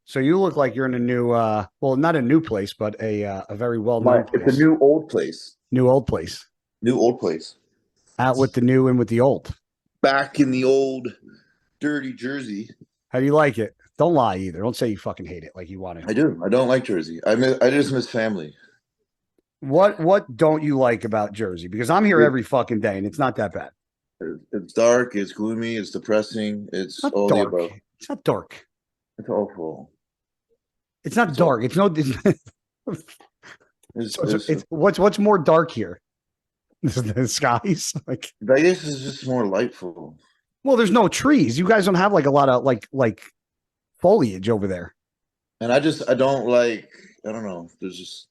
So you look like you're in a new, well, not a new place, but a very well known It's a place, new old place. new old place, New old place. out with the new and with the old. Back in the old dirty Jersey. How do you like it? Don't lie either. Don't say you fucking hate it like you want to. I do. I don't like Jersey. I just miss family. What don't you like about Jersey? Because I'm here It, every fucking day and it's not that bad. it's dark. It's gloomy. It's depressing. It's It's not all the dark. above. It's not dark. It's awful. It's not It's all. dark. It's no. It's, It's what's more dark here? The skies. Like, Vegas is just more lightful. well, there's no trees. You guys don't have like a lot of like foliage over there. And I don't like. I don't know. There's just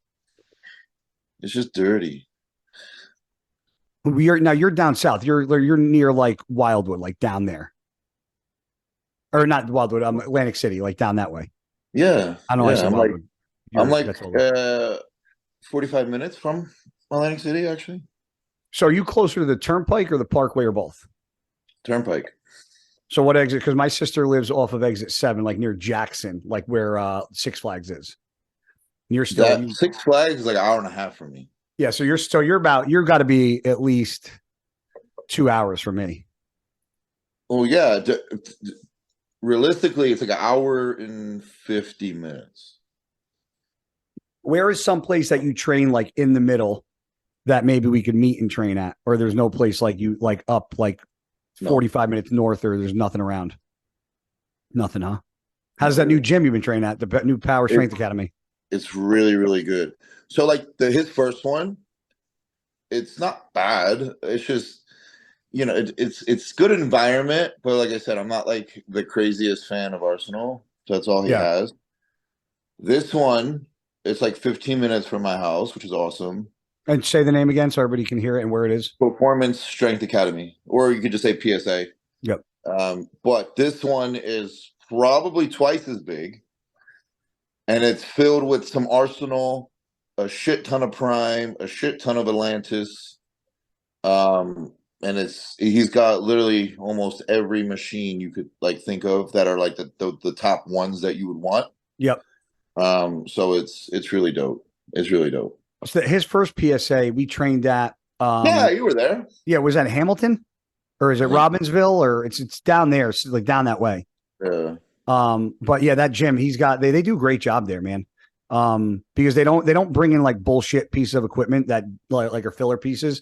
it's just dirty. We are now. You're down south. You're near like Wildwood, like down there, or not Wildwood. Atlantic City, like down that way. Yeah, I know I yeah. said Wildwood. I'm like That's all. 45 minutes from Atlantic City, actually. So are you closer to the Turnpike or the Parkway or both? Turnpike. So what exit? Because my sister lives off of exit 7, like near Jackson, like where Six Flags is. You're still That Six Flags is like an hour and a half from me. yeah. You're got to be at least 2 hours from me. Oh yeah. Realistically, it's like an hour and 50 minutes. Where is some place that you train like in the middle that maybe we could meet and train at, or there's no place like you like up like No, 45 minutes north, or there's nothing around? Nothing, huh? How's not that new really. gym you've been training at, the new Power It, Strength Academy? it's really, really good. So like his first one, it's not bad. It's just it's good environment, but like I said, I'm not like the craziest fan of Arsenal. So that's all he Yeah. has. This one, it's like 15 minutes from my house, which is awesome. And say the name again so everybody can hear it and where it is. Performance Strength Academy, or you could just say PSA. Yep. But this one is probably twice as big, and it's filled with some Arsenal, a shit ton of Prime, a shit ton of Atlantis. And he's got literally almost every machine you could like think of that are like the top ones that you would want. Yep. So it's really dope. It's really dope. So his first PSA we trained at Yeah, you were there. yeah, was that Hamilton or is it Mhm. Robbinsville, or it's down there, it's like down that way. Yeah. But yeah, that gym he's got, they do a great job there, man. Because they don't bring in like bullshit pieces of equipment that like are filler pieces.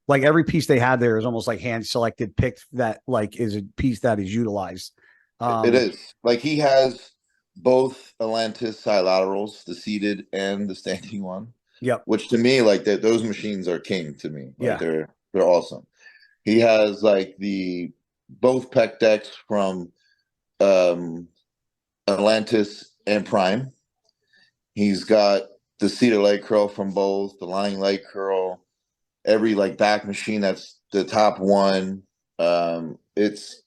Like every piece they have there is almost like hand selected, picked, that like is a piece that is utilized. It Um, is. Like he has both Atlantis bilaterals, the seated and the standing one, yep. which to me, like that, those machines are king to me. Like Yeah. they're awesome. He has like the both pec decks from um Atlantis and Prime. He's got the seated leg curl from both, the lying leg curl, every like back machine that's the top one. It's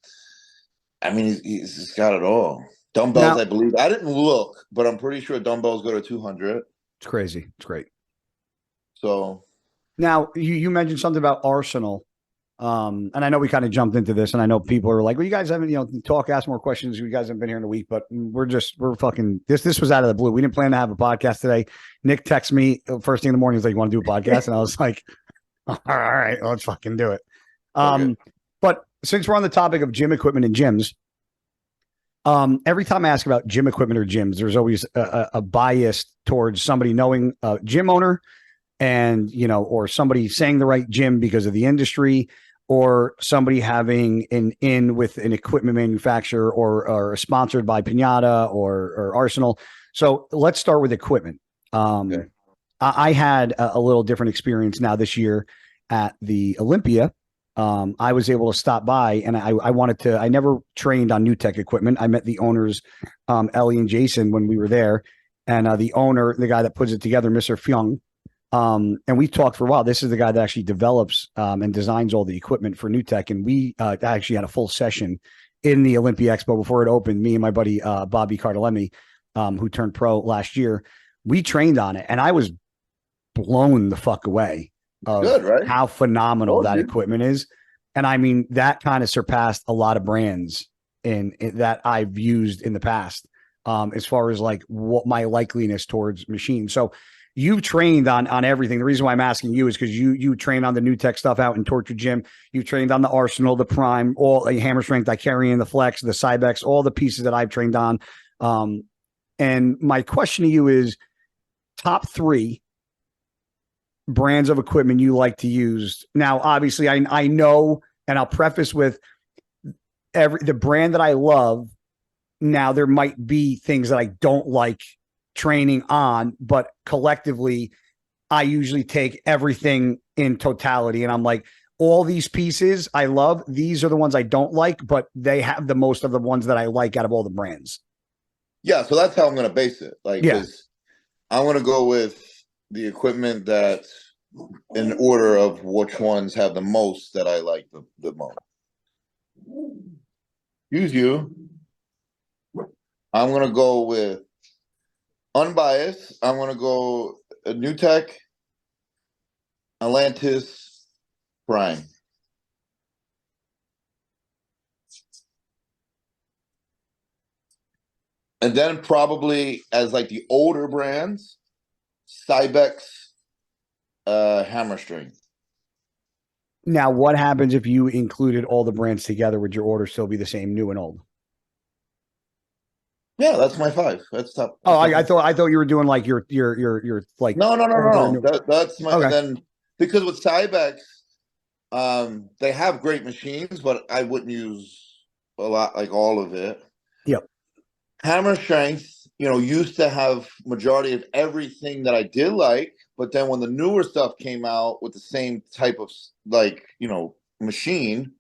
I mean he's got it all. Dumbbells, Now I believe. I didn't look, but I'm pretty sure dumbbells go to 200. it's crazy. It's great. So Now you mentioned something about Arsenal. And I know we kind of jumped into this, and I know people are like, well, you guys haven't, ask more questions. You guys haven't been here in a week, but we're fucking this was out of the blue. We didn't plan to have a podcast today. Nick texted me first thing in the morning. He's like, you want to do a podcast? And I was like, all right, let's fucking do it. okay. But since we're on the topic of gym equipment and gyms, every time I ask about gym equipment or gyms, there's always a bias towards somebody knowing a gym owner, and or somebody saying the right gym because of the industry, or somebody having an in with an equipment manufacturer, or sponsored by Pinata or Arsenal. So let's start with equipment. Okay. I had a little different experience now this year at the Olympia. I was able to stop by, and I wanted to. I never trained on new tech equipment. I met the owners, Ellie and Jason, when we were there, and the owner, the guy that puts it together, Mr. Fyung. And we talked for a while. This is the guy that actually develops and designs all the equipment for new tech. And we actually had a full session in the Olympia Expo before it opened. Me and my buddy Bobby Cardellemi, who turned pro last year, we trained on it, and I was blown the fuck away of Good, right? how phenomenal Oh, that dude. equipment is. And I mean, that kind of surpassed a lot of brands in that I've used in the past. as far as like what my likeliness towards machines. So you've trained on everything. The reason why I'm asking you is because you trained on the new tech stuff out in Torture Gym. You trained on the Arsenal, the Prime, all the hammer strength, Icarian, the Flex, the Cybex, all the pieces that I've trained on. And my question to you is top 3 brands of equipment you like to use. Now, obviously, I know, and I'll preface with the brand that I love. Now, there might be things that I don't like training on, but collectively, I usually take everything in totality. And I'm like, all these pieces I love. These are the ones I don't like, but they have the most of the ones that I like out of all the brands. Yeah, so that's how I'm going to base it. Like, because I want to go with the equipment that, in order of which ones have the most that I like the most. Use you. I'm going to go with unbiased. I'm going to go New Tech, Atlantis, Prime. And then probably as like the older brands, Cybex, Hammer Strength. Now, what happens if you included all the brands together? Would your order still be the same, new and old? Yeah, that's my 5. That's top. Oh, I thought you were doing like your like no. That's my okay. Then because with Cybex, they have great machines, but I wouldn't use a lot, like all of it. Yep. Hammer Strength, used to have majority of everything that I did like, but then when the newer stuff came out with the same type of machine,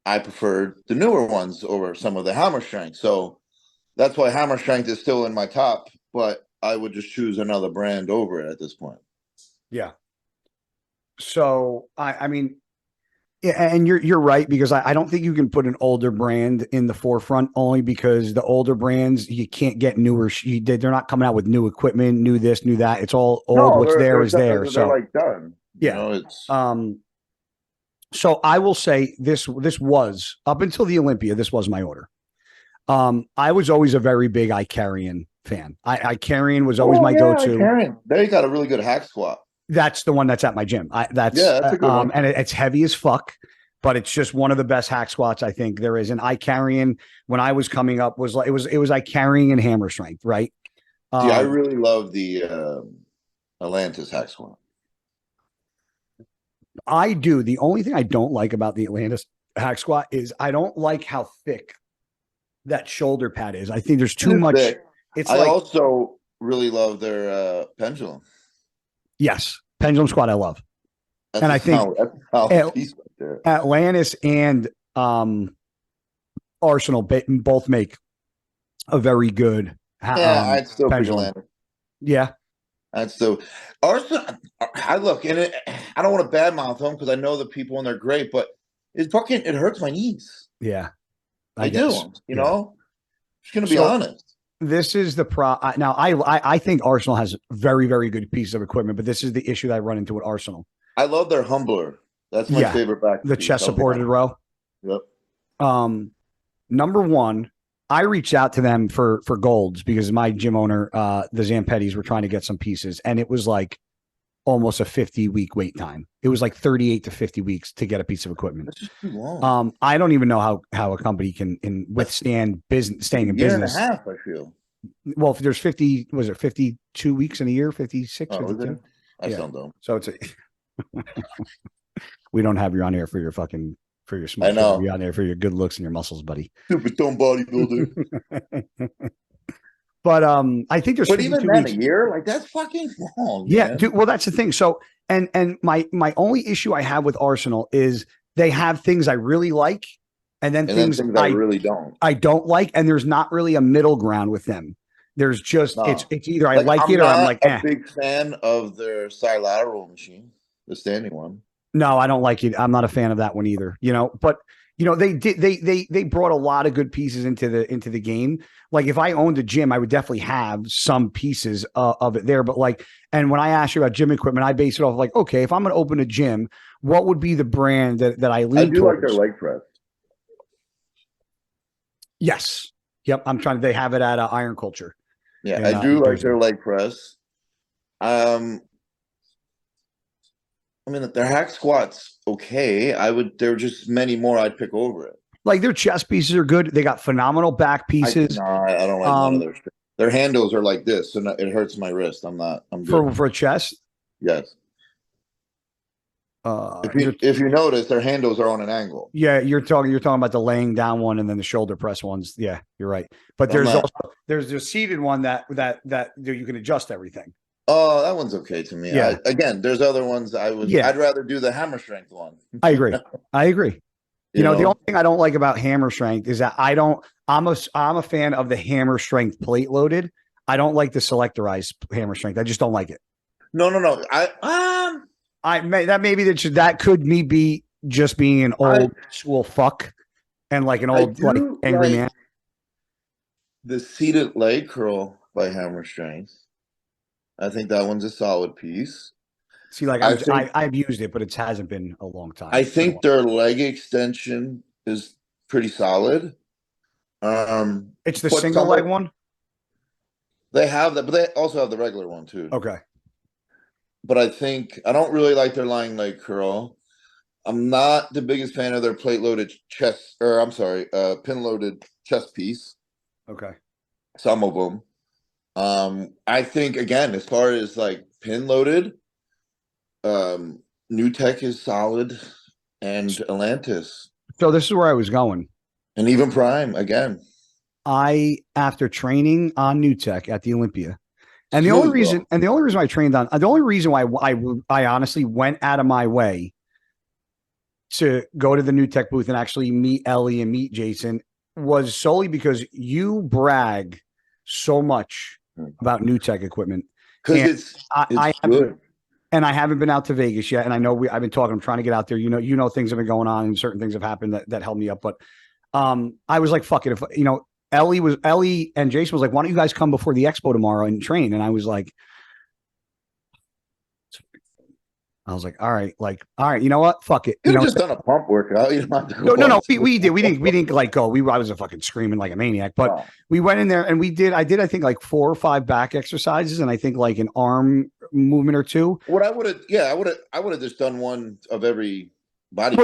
I preferred the newer ones over some of the Hammer Strength. So that's why Hammer Strength is still in my top, but I would just choose another brand over it at this point. Yeah. So I mean, yeah, and you're right, because I don't think you can put an older brand in the forefront, only because the older brands, you can't get newer. They're not coming out with new equipment, new this, new that. It's all old. No, what's there is there. They're So like done. yeah. So I will say this was up until the Olympia. This was my order. I was always a very big Icarian fan. Icarian was always my go-to. Icarian. They got a really good hack squat. That's the one that's at my gym. That's a good one. And it's heavy as fuck, but it's just one of the best hack squats I think there is. And Icarian, when I was coming up, was like it was Icarian and hammer strength, right? See, I really love the Atlantis hack squat. I do. The only thing I don't like about the Atlantis hack squat is I don't like how thick that shoulder pad is. I think there's too much. Thick. I also really love their pendulum. Yes, pendulum squat I love. That's I think piece right there. Atlantis and Arsenal both make a very good I'd still pendulum. Atlantis. Yeah. That's so Arsenal. I look in it. I don't want to badmouth them because I know the people and they're great, but it hurts my knees. Yeah, I do. You know, just gonna be honest. This is the now. I think Arsenal has very, very good piece of equipment, but this is the issue that I run into with Arsenal. I love their humbler. That's my favorite back. The chest supported row. Yep. Number one, I reached out to them for golds because my gym owner, the Zampettis, were trying to get some pieces, and it was like almost a 50-week wait time. It was like 38 to 50 weeks to get a piece of equipment. That's just too long. I don't even know how a company can withstand staying in business. Year and a half, I feel. Well, if there's 52 weeks in a year, 56, 52? I still don't. So it's we don't have you on here for your smart. I know. You're on there for your good looks and your muscles, buddy. Super stone bodybuilder. But I think there's. But even then, a year, like that's fucking long. Yeah, man. dude, well, that's the thing. So, and my only issue I have with Arsenal is they have things I really like, and then things I really don't. I don't like, and there's not really a middle ground with them. There's just it's either I like it or I'm like, a big fan of their bilateral machine, the standing one. No, I don't like it. I'm not a fan of that one either. But they brought a lot of good pieces into the game. Like if I owned a gym, I would definitely have some pieces of it there. But and when I ask you about gym equipment, I base it off like, okay, if I'm going to open a gym, what would be the brand that I lean towards? Like their leg press. Yes. Yep. They have it at Iron Culture. Yeah, In, I do like Jersey. their leg press. I mean, their hack squats, okay. There are just many more I'd pick over it. Like their chest pieces are good. They got phenomenal back pieces. I don't like none of their shit. Their handles are like this, and it hurts my wrist. I'm good. For a chest. Yes. Uh, If you notice, their handles are on an angle. Yeah, you're talking about the laying down one and then the shoulder press ones. Yeah, you're right. But there's a seated one that you can adjust everything. Oh, that one's okay to me. Yeah. Again, there's other ones I'd rather do the hammer strength one. I agree. I agree. You know, the only thing I don't like about hammer strength is that I'm a fan of the hammer strength plate loaded. I don't like the selectorized hammer strength. I just don't like it. No. That could be just being an old school fuck and like an old like angry man. The seated leg curl by Hammer Strength. I think that one's a solid piece. See, like I've used it, but it hasn't been a long time. I think their leg extension is pretty solid. It's the single leg one. They have that, but they also have the regular one too. Okay. But I don't really like their lying leg curl. I'm not the biggest fan of their plate loaded pin loaded chest piece. Okay. Some of them. I think again, as far as like pin loaded, New Tech is solid, and Atlantis. So this is where I was going. And even Prime again. After training on New Tech at the Olympia, and the only reason I trained on, the only reason why I honestly went out of my way to go to the New Tech booth and actually meet Ellie and meet Jason was solely because you brag so much about New Tech equipment. Because it's good. And I haven't been out to Vegas yet. And I know I've been talking, I'm trying to get out there. You know, things have been going on and certain things have happened that held me up. But I was like, fuck it. If, Ellie and Jason was like, why don't you guys come before the expo tomorrow and train? And I was like, all right, you know what? Fuck it. You just done a pump workout. You don't have to go no. We did. We didn't like go. I was a fucking screaming like a maniac, but we went in there and I did, I think like 4 or 5 back exercises and I think like an arm movement or 2. What I would have just done one of every body.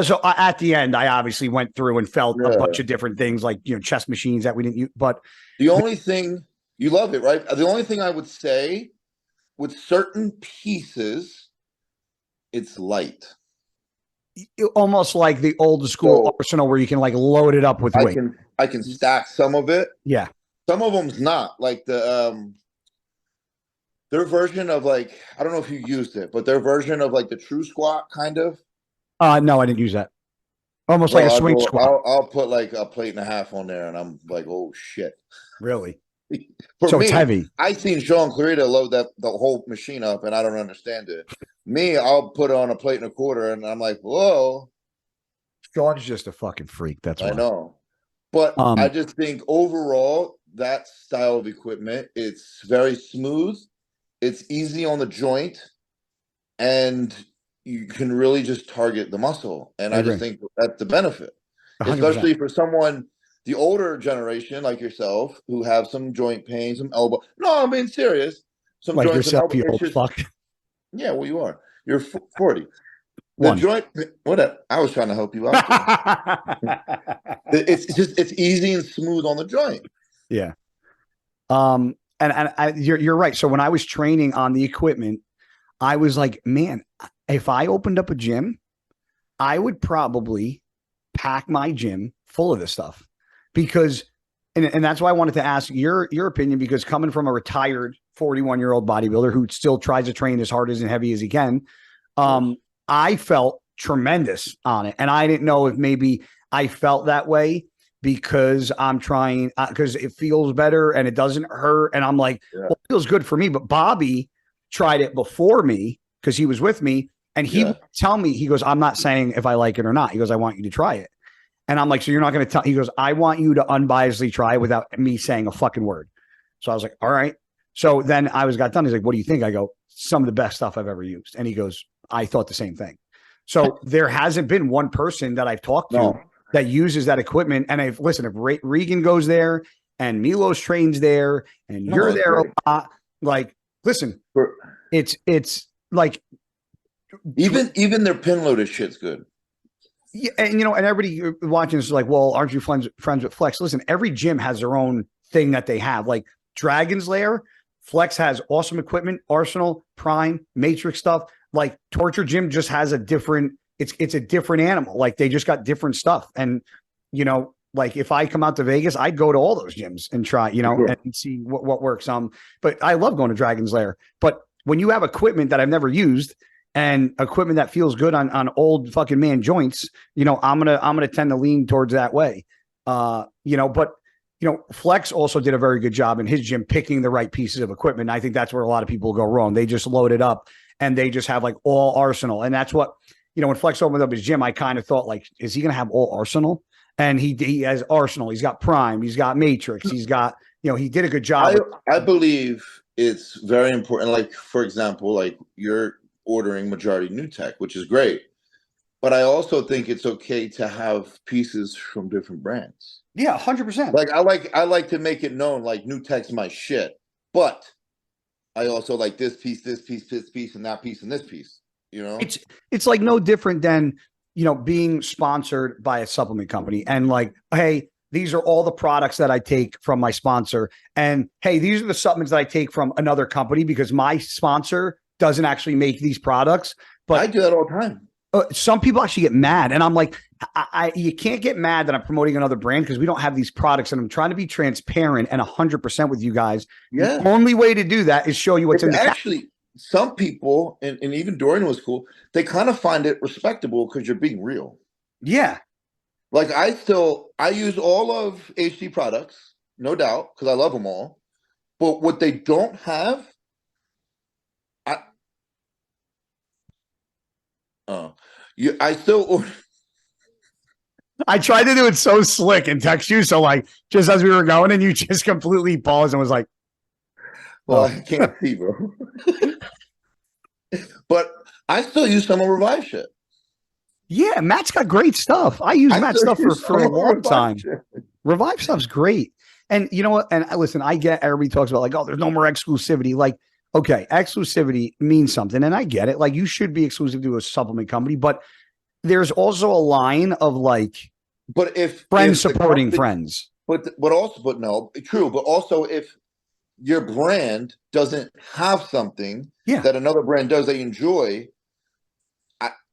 So at the end, I obviously went through and felt a bunch of different things like, chest machines that we didn't use, but the only thing you love it, right? The only thing I would say with certain pieces, it's light. Almost like the old school Arsenal where you can like load it up with weight. I can stack some of it. Yeah. Some of them's not like their version of like, I don't know if you used it, but their version of like the true squat kind of. No, I didn't use that. Almost like a swing squat. I'll put like a plate and a half on there and I'm like, oh shit. Really? So it's heavy. I seen Sean Clarita load the whole machine up and I don't understand it. Me, I'll put on a plate and a quarter and I'm like, whoa. Sean's just a fucking freak. That's why. I know. But I just think overall, that style of equipment, it's very smooth. It's easy on the joint. And you can really just target the muscle. And I just think that's the benefit. 100%. Especially for someone, the older generation like yourself, who have some joint pain, some elbow. No, I'm being serious. Some like joints yourself, you old fuck. Yeah, well, you are. You're 40. The joint, whatever. I was trying to help you out. It's easy and smooth on the joint. Yeah. And you're right. So when I was training on the equipment, I was like, man, if I opened up a gym, I would probably pack my gym full of this stuff because, and that's why I wanted to ask your opinion, because coming from a retired 41-year-old bodybuilder who still tries to train as hard and heavy as he can, I felt tremendous on it. And I didn't know if maybe I felt that way because I'm trying, because it feels better and it doesn't hurt. And I'm like, well, it feels good for me. But Bobby tried it before me because he was with me. And he would tell me, he goes, I'm not saying if I like it or not. He goes, I want you to try it. And I'm like, so you're not going to tell? He goes, I want you to unbiasedly try without me saying a fucking word. So I was like, all right. So then got done. He's like, what do you think? I go, some of the best stuff I've ever used. And he goes, I thought the same thing. So there hasn't been one person that I've talked to that uses that equipment. And if Regan goes there and Milos trains there and No, you're it's there a great. lot, like, listen, For- it's like, even their pin loaded shit's good. yeah, and and everybody watching this is like, well, aren't you friends with Flex? Listen, every gym has their own thing that they have. Like Dragon's Lair, Flex has awesome equipment, Arsenal, Prime, Matrix stuff. Like Torture Gym just has a different. It's a different animal. Like they just got different stuff. And like if I come out to Vegas, I'd go to all those gyms and try, Sure. and see what works. But I love going to Dragon's Lair. But when you have equipment that I've never used and equipment that feels good on old fucking man joints, I'm gonna tend to lean towards that way. But Flex also did a very good job in his gym picking the right pieces of equipment. I think that's where a lot of people go wrong. They just load it up and they just have like all Arsenal. And that's what, when Flex opened up his gym, I kind of thought like, is he going to have all Arsenal? And he has Arsenal. He's got Prime. He's got Matrix. He's got, he did a good job. I believe it's very important. Like, for example, like you're ordering majority new tech, which is great. But I also think it's okay to have pieces from different brands. Yeah, 100%. Like I like to make it known like new tech's my shit. But I also like this piece, and that piece, and this piece. It's like no different than being sponsored by a supplement company and like, hey, these are all the products that I take from my sponsor, and hey, these are the supplements that I take from another company because my sponsor doesn't actually make these products. But I do that all the time. Some people actually get mad, and I'm like, you can't get mad that I'm promoting another brand because we don't have these products, and I'm trying to be transparent and 100% with you guys. Yeah. The only way to do that is show you what's in the actually. Some people, and even Dorian was cool, they kind of find it respectable because you're being real. Yeah. Like I use all of HD products, no doubt, because I love them all. But what they don't have, I still order. I tried to do it so slick and text you. So like just as we were going and you just completely paused and was like, well, I can't see, bro. But I still use some of Revive shit. Yeah, Matt's got great stuff. I use Matt's stuff for a long time. Revive stuff's great. And you know what? And listen, I get everybody talks about like, oh, there's no more exclusivity. Like, okay, exclusivity means something. And I get it. Like you should be exclusive to a supplement company, but there's also a line of like, but if friends supporting friends. But also if your brand doesn't have something that another brand does that you enjoy,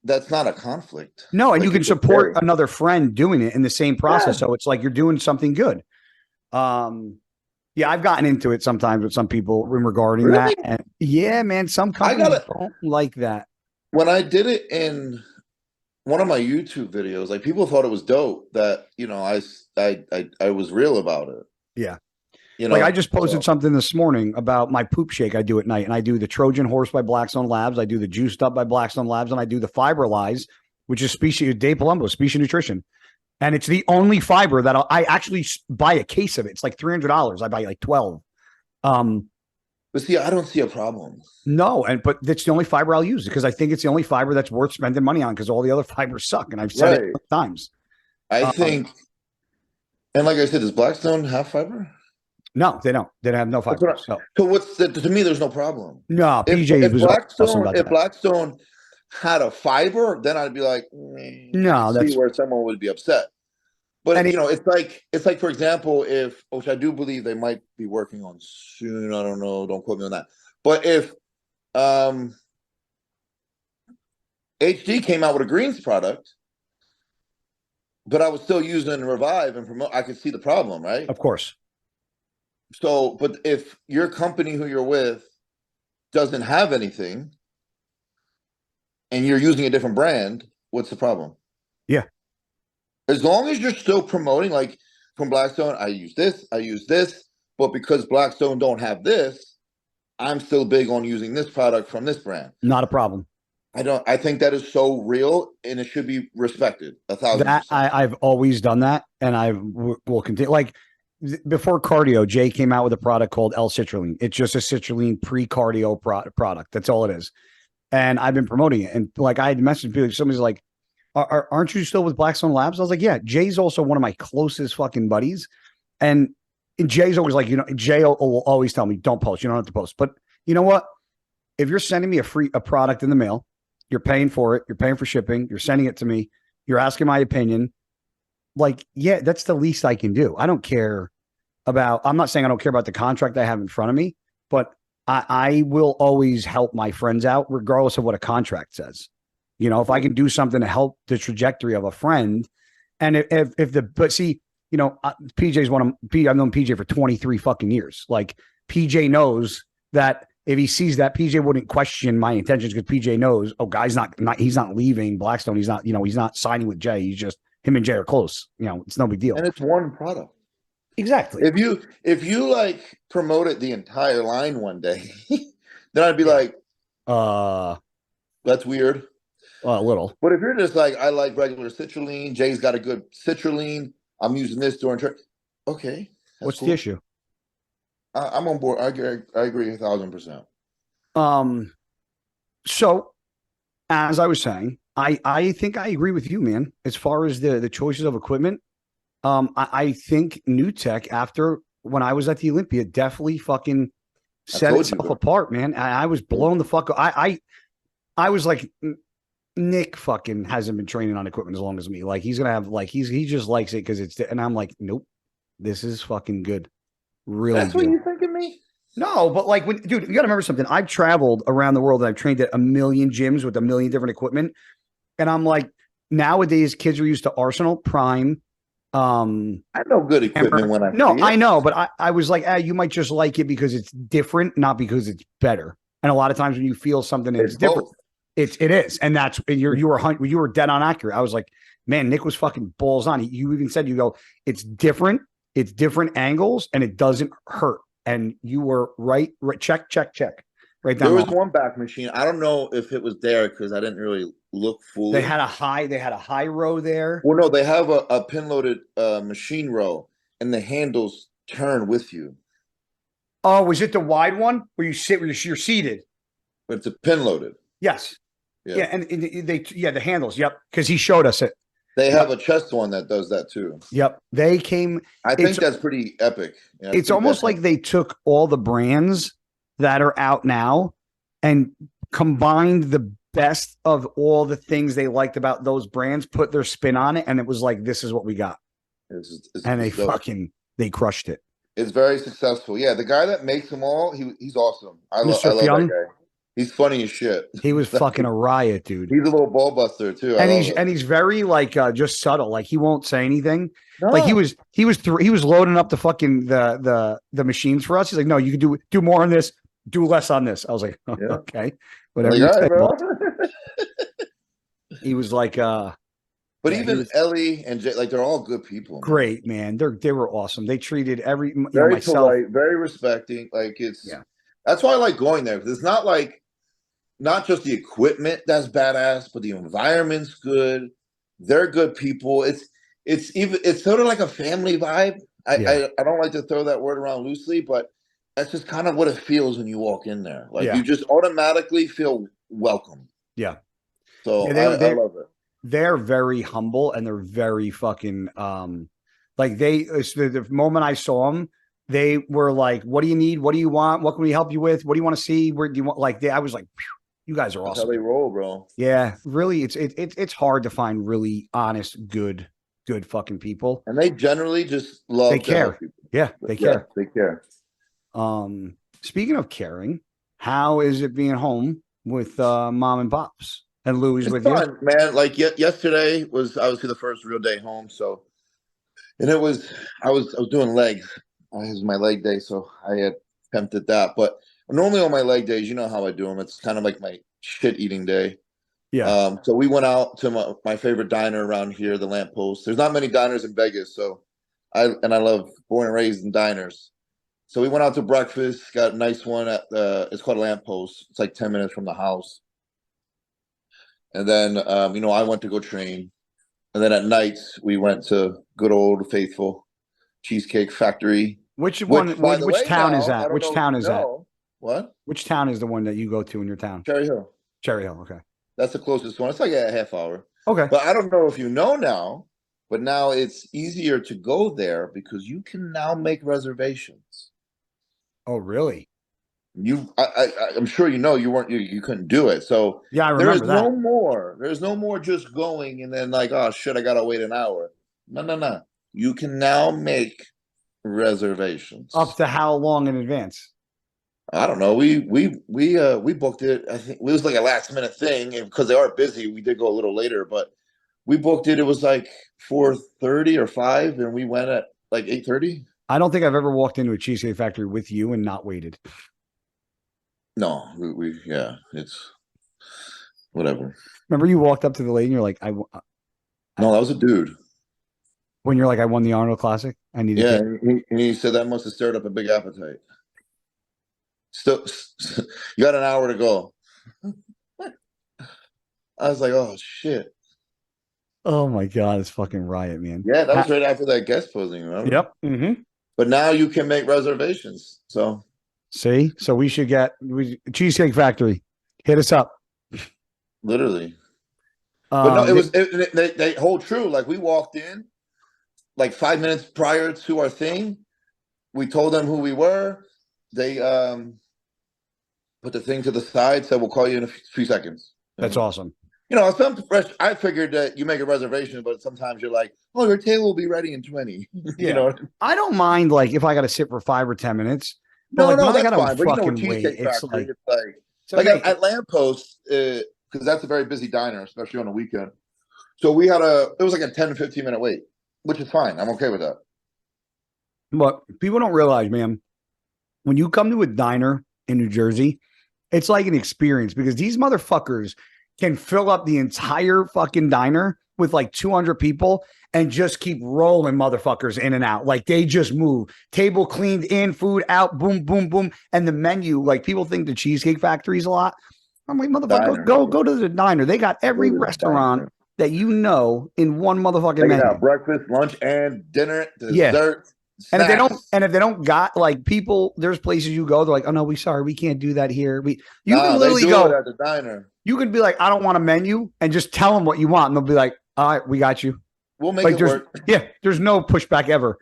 that's not a conflict. No, and like you can support another friend doing it in the same process. Yeah. So it's like you're doing something good. Yeah, I've gotten into it sometimes with some people regarding that. And yeah, man, some companies don't like that. When I did it in one of my YouTube videos, like people thought it was dope that I was real about it. Yeah. Like I just posted something this morning about my poop shake I do at night, and I do the Trojan Horse by Blackstone Labs, I do the Juiced Up by Blackstone Labs, and I do the Fiberlize, which is Dave Palumbo, Species Nutrition. And it's the only fiber that I actually buy a case of it. It's like $300. I buy like 12. But see, I don't see a problem. No, but that's the only fiber I'll use because I think it's the only fiber that's worth spending money on because all the other fibers suck. And I've said it times. I think, and like I said, does Blackstone have fiber? No, they don't. They have no fiber. So to me, there's no problem. No, PJ if Blackstone had a fiber, then I'd be like, no, that's where someone would be upset. But it's like for example, which I do believe they might be working on soon. I don't know. Don't quote me on that. But if HD came out with a greens product, but I was still using Revive and promote, I could see the problem, right? Of course. So, but if your company who you're with doesn't have anything and you're using a different brand, what's the problem? Yeah. As long as you're still promoting, like from Blackstone, I use this, but because Blackstone don't have this, I'm still big on using this product from this brand. Not a problem. I think that is so real and it should be respected 1,000%. I've always done that and I will continue. Like, before cardio, Jay came out with a product called L-citrulline. It's just a citrulline pre-cardio product. That's all it is. And I've been promoting it. And like I had messaged people, somebody's like, aren't you still with Blackstone Labs? I was like, yeah. Jay's also one of my closest fucking buddies, and Jay's always like, Jay will always tell me, don't post. You don't have to post. But you know what? If you're sending me a product in the mail, you're paying for it, you're paying for shipping, you're sending it to me, you're asking my opinion. Like, yeah, that's the least I can do. I don't care about. I'm not saying I don't care about the contract I have in front of me, but I will always help my friends out, regardless of what a contract says. If I can do something to help the trajectory of a friend, and but see, PJ's I've known PJ for 23 fucking years. Like, PJ knows that if he sees that, PJ wouldn't question my intentions, because PJ knows, guy's he's not leaving Blackstone. He's not signing with Jay. He's just, him and Jay are close. It's no big deal. And it's one product. Exactly. If you like promoted the entire line one day, then I'd be like, that's weird. A little. But if you're just like, I like regular citrulline, Jay's got a good citrulline, I'm using this during trip. Okay. What's the issue? I'm on board. I agree 1,000%. So as I was saying, I think I agree with you, man. As far as the choices of equipment, I think New Tech, after when I was at the Olympia, definitely fucking set itself apart, man. I was blown the fuck up. I was like, Nick fucking hasn't been training on equipment as long as me. Like, he's gonna have he just likes it because it's, and I'm like, nope, this is fucking good. Really, that's good. What you think of me? No, but like, dude, you gotta remember something. I've traveled around the world and I've trained at a million gyms with a million different equipment, and I'm like, nowadays kids are used to Arsenal, Prime. I know good equipment when I see it. I know, but I was like, you might just like it because it's different, not because it's better. And a lot of times when you feel something is different. Both. It is, and that's you were dead on accurate. I was like, man, Nick was fucking balls on. You even said, it's different angles, and it doesn't hurt. And you were right. Check. Right down. There was one back machine. I don't know if it was there because I didn't really look fully. They had a high row there. Well, no, they have a pin loaded machine row, and the handles turn with you. Oh, was it the wide one where you sit, where you're seated? But it's a pin loaded. Yes. Yeah, and the handles. Yep, because he showed us it. They have a chest one that does that too. Yep, they came. I think that's pretty epic. It's almost like they took all the brands that are out now and combined the best of all the things they liked about those brands, put their spin on it, and it was like, this is what we got. And they crushed it. It's very successful. Yeah, the guy that makes them all, he's awesome. I love that guy. He's funny as shit. He was fucking a riot, dude. He's a little ball buster too. And he's very like just subtle. Like, he won't say anything. No. Like, he was loading up the fucking the machines for us. He's like, no, you can do more on this, do less on this. I was like, okay, whatever. Like, you say, bro. He was like, but even Ellie and Jay, like, they're all good people. Great, man. They were awesome. They treated very polite, very respecting. Like, that's why I like going there, because it's not just the equipment that's badass, but the environment's good. They're good people. It's sort of like a family vibe. I don't like to throw that word around loosely, but that's just kind of what it feels when you walk in there. Like, you just automatically feel welcome. Yeah. So I love it. They're very humble, and they're very fucking the moment I saw them, they were like, what do you need? What do you want? What can we help you with? What do you want to see? Where do you want? I was like, you guys are awesome. That's how they roll, bro. Yeah, really. It's hard to find really honest, good fucking people. And they generally just love. They care. Yeah, they care. They care. Speaking of caring, how is it being home with mom and pops? And Louis with fun, you, man. Like, yesterday was obviously the first real day home. So, and I was doing legs. It was my leg day, so I had attempted that. But normally on my leg days, you know how I do them. It's kind of like my shit eating day. Yeah. So we went out to my favorite diner around here, the Lamppost. There's not many diners in Vegas, so I love born and raised in diners. So we went out to breakfast. Got a nice one at it's called Lamppost. It's like 10 minutes from the house. And then, I went to go train. And then at nights, we went to good old faithful Cheesecake Factory. Which town is that? Which town is that? What? Which town is the one that you go to in your town? Cherry Hill. Cherry Hill, okay. That's the closest one. It's like a half hour. Okay. But I don't know if you know now, but now it's easier to go there because you can now make reservations. Oh, really? I'm sure you know you couldn't do it. So Yeah, I remember that. there's no more just going and then like, oh shit, I gotta wait an hour. No, no, no. You can now make Up reservations. to how long in advance? I don't know. We booked it. I think it was like a last minute thing, and because they are busy, we did go a little later. But we booked it. It was like 4:30 or 5, and we went at like 8:30. I don't think I've ever walked into a Cheesecake Factory with you and not waited. No, yeah, it's whatever. Remember you walked up to the lady and you're like, No, that was a dude. when you're like, I won the Arnold Classic. I need a Yeah, ticket. and he said that must have stirred up a big appetite. Still, you got an hour to go. I was like, oh shit. Oh my God, it's fucking riot, man. Yeah, that was right after that guest posing, remember? Yep. Mm-hmm. But now you can make reservations. So See, so we should get Cheesecake Factory. Hit us up. literally. But no, They, they hold true. Like we walked in like 5 minutes prior to our thing. We told them who we were. They put the thing to the side, said we'll call you in a few seconds. that's awesome. You know, I figured that you make a reservation, but sometimes you're like, oh, your table will be ready in 20. You Yeah, know? I don't mind like if I got to sit for 5 or 10 minutes, but No, like when no, I that's got to fine. But you know, with fucking wait, Cheesecake it's Factory, like it's like to make at Lamppost, because that's a very busy diner, especially on the weekend. So it was like a 10 to 15 minute wait, which is fine. I'm okay with that. But people don't realize, man, when you come to a diner in New Jersey, it's like an experience because these motherfuckers can fill up the entire fucking diner with like 200 people and just keep rolling motherfuckers in and out. Like they just move. Table cleaned in, food out, boom, boom, boom. And the menu, like people think the Cheesecake Factory's a lot. I'm like, motherfucker, Diner. go to the diner. They got every Go to the restaurant diner. that you know in one motherfucking They can have menu. breakfast, lunch, and dinner, Yeah. dessert, And snacks. if they don't got like people, there's places you go, they're like, oh no, we can't do that here. You can Nah, they literally do it go, at the diner. you could be like, I don't want a menu and just tell them what you want. And they'll be like, all right, we got you. We'll make Like it work. there's no pushback ever.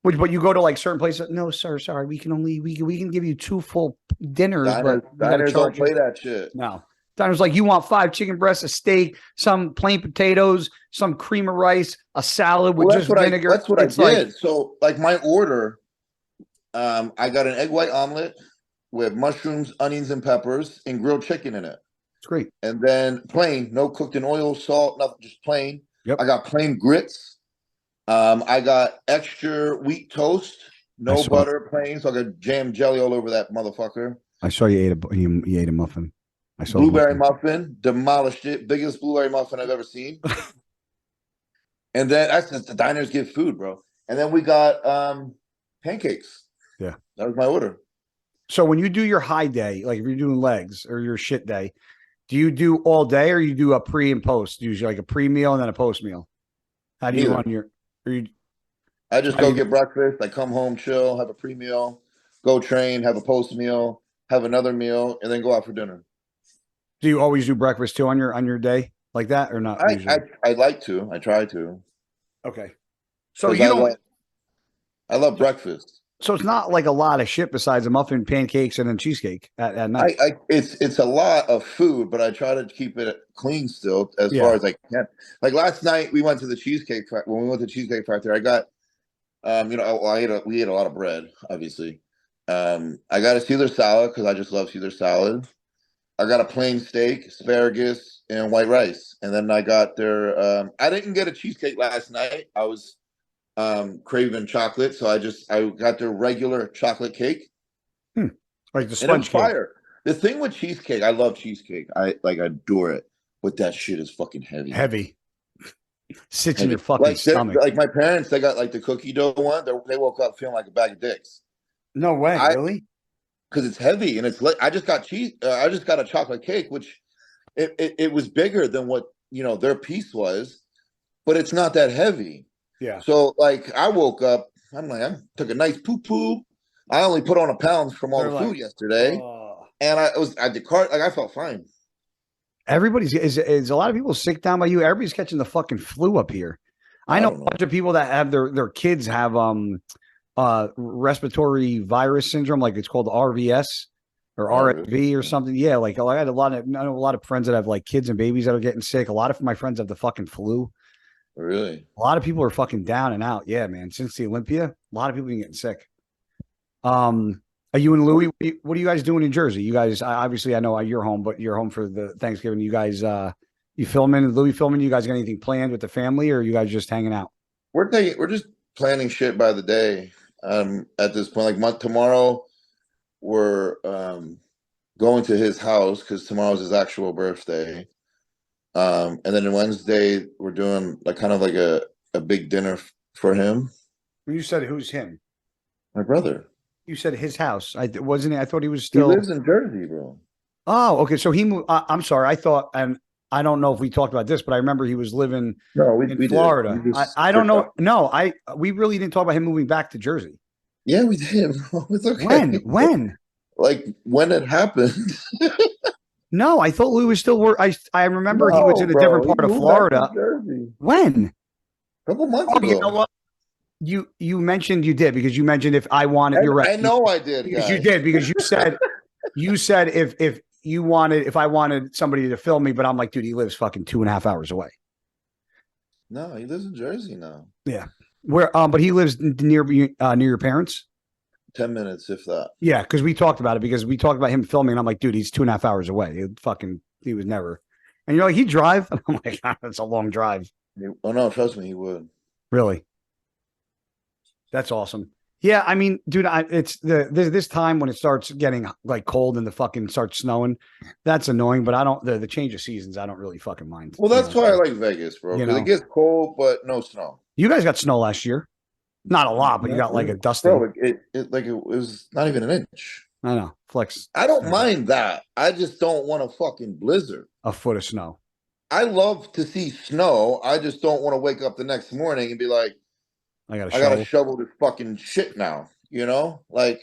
But you go to like certain places, no, sir, sorry, we can give you 2 full dinners, but we got to Diners don't charge you. play that shit. No. Diners like you want 5 chicken breasts, a steak, some plain potatoes, some cream of rice, a salad with Well, just vinegar. that's what I It's like, did. So, like my order, I got an egg white omelet with mushrooms, onions, and peppers, and grilled chicken in it. it's great. And then plain, no cooked in oil, salt, nothing, just plain. Yep. I got plain grits. I got extra wheat toast, no saw it. butter, plain. So I got jam jelly all over that motherfucker. I saw you ate a muffin. I saw Blueberry muffin, demolished it. Biggest blueberry muffin I've ever seen. And then that's just the diners give food, bro. And then we got pancakes. Yeah. That was my order. So when you do your high day, like if you're doing legs or your shit day, do you do all day or you do a pre and post? Usually like a pre meal and then a post meal. How do you Neither. run your? I just go get breakfast. I come home, chill, have a pre meal, go train, have a post meal, have another meal, and then go out for dinner. Do you always do breakfast too on your day like that or not? I like to. I try to. Okay. So you don't. I love breakfast. So it's not like a lot of shit besides a muffin, pancakes, and then cheesecake at night. It's a lot of food, but I try to keep it clean still as far as I can. Like last night, we went to the Cheesecake Factory. When we went to the Cheesecake Factory, I got, we ate a lot of bread, obviously. I got a Caesar salad because I just love Caesar salad. I got a plain steak, asparagus, and white rice. And then I got I didn't get a cheesecake last night. I was craving chocolate, so I got their regular chocolate cake. Like the sponge cake. Fire. The thing with cheesecake, I love cheesecake. I adore it, but that shit is fucking heavy. Heavy. Sits in your fucking stomach. Like my parents, they got like the cookie dough one. They woke up feeling like a bag of dicks. No way, really? Because it's heavy and it's like I just got I just got a chocolate cake, which it was bigger than what their piece was, but it's not that heavy. Yeah. So like I woke up, I'm like, I took a nice poo poo. I only put on a pound from all the food yesterday, and I felt fine. Everybody's is a lot of people sick down by you. Everybody's catching the fucking flu up here. I I know don't a know. bunch of people that have their kids have respiratory virus syndrome, like it's called RVS or Oh, really? RSV or something. Yeah, like I had I know a lot of friends that have like kids and babies that are getting sick. A lot of my friends have the fucking flu. Really? A lot of people are fucking down and out. Yeah, man. Since the Olympia, a lot of people been getting sick. Um, are you and Louie? What are you guys doing in Jersey? You guys, obviously, I know you're home, but you're home for the Thanksgiving. You guys, you filming? Louie filming? You guys got anything planned with the family, or are you guys just hanging out? We're just planning shit by the day. At this point, like tomorrow, we're going to his house because tomorrow's his actual birthday. And then on Wednesday, we're doing like kind of like a big dinner for him, When you said who's him, my brother. you said his house. I wasn't. I thought he was He still. lives in Jersey, bro. Oh, okay. So he moved. I'm sorry. I thought, and I don't know if we talked about this, but I remember he was living No, in we did. Florida. You I just don't know. forgot. No, we really didn't talk about him moving back to Jersey. Yeah, we did, bro. It's okay. When? When? Like when it happened. No, I thought Lou was still work. I remember he was No, in a different bro. He part of moved back to Florida. Jersey When? a couple months Oh, you know ago. what? You mentioned you did because you mentioned if I wanted. You're right. I know I did, Because you guys. did because you said if you wanted if I wanted somebody to film me, but I'm like, dude, he lives fucking 2.5 hours away. No, he lives in Jersey now. Yeah. Where but he lives near your parents. 10 minutes, if that. Yeah, because we talked about it because we talked about him filming, and I'm like, dude, he's 2.5 hours away. He was never. And you're like, he drive? And I'm like, that's a long drive. Oh no, trust me, he would. Really? That's awesome. Yeah, I mean, dude, it's this time when it starts getting like cold and the fucking starts snowing. That's annoying, but I don't the change of seasons. I don't really fucking mind. Well, that's why I like Vegas, bro, You because it know, gets cold but no snow. you guys got snow last year. Not a lot, but you Not got like a really. dusting. Bro, it was not even an inch. I know, flex. I don't mind that. I just don't want a fucking blizzard. A foot of snow. I love to see snow. I just don't want to wake up the next morning and be like, I got a I gotta shovel. shovel this fucking shit now. You know? Like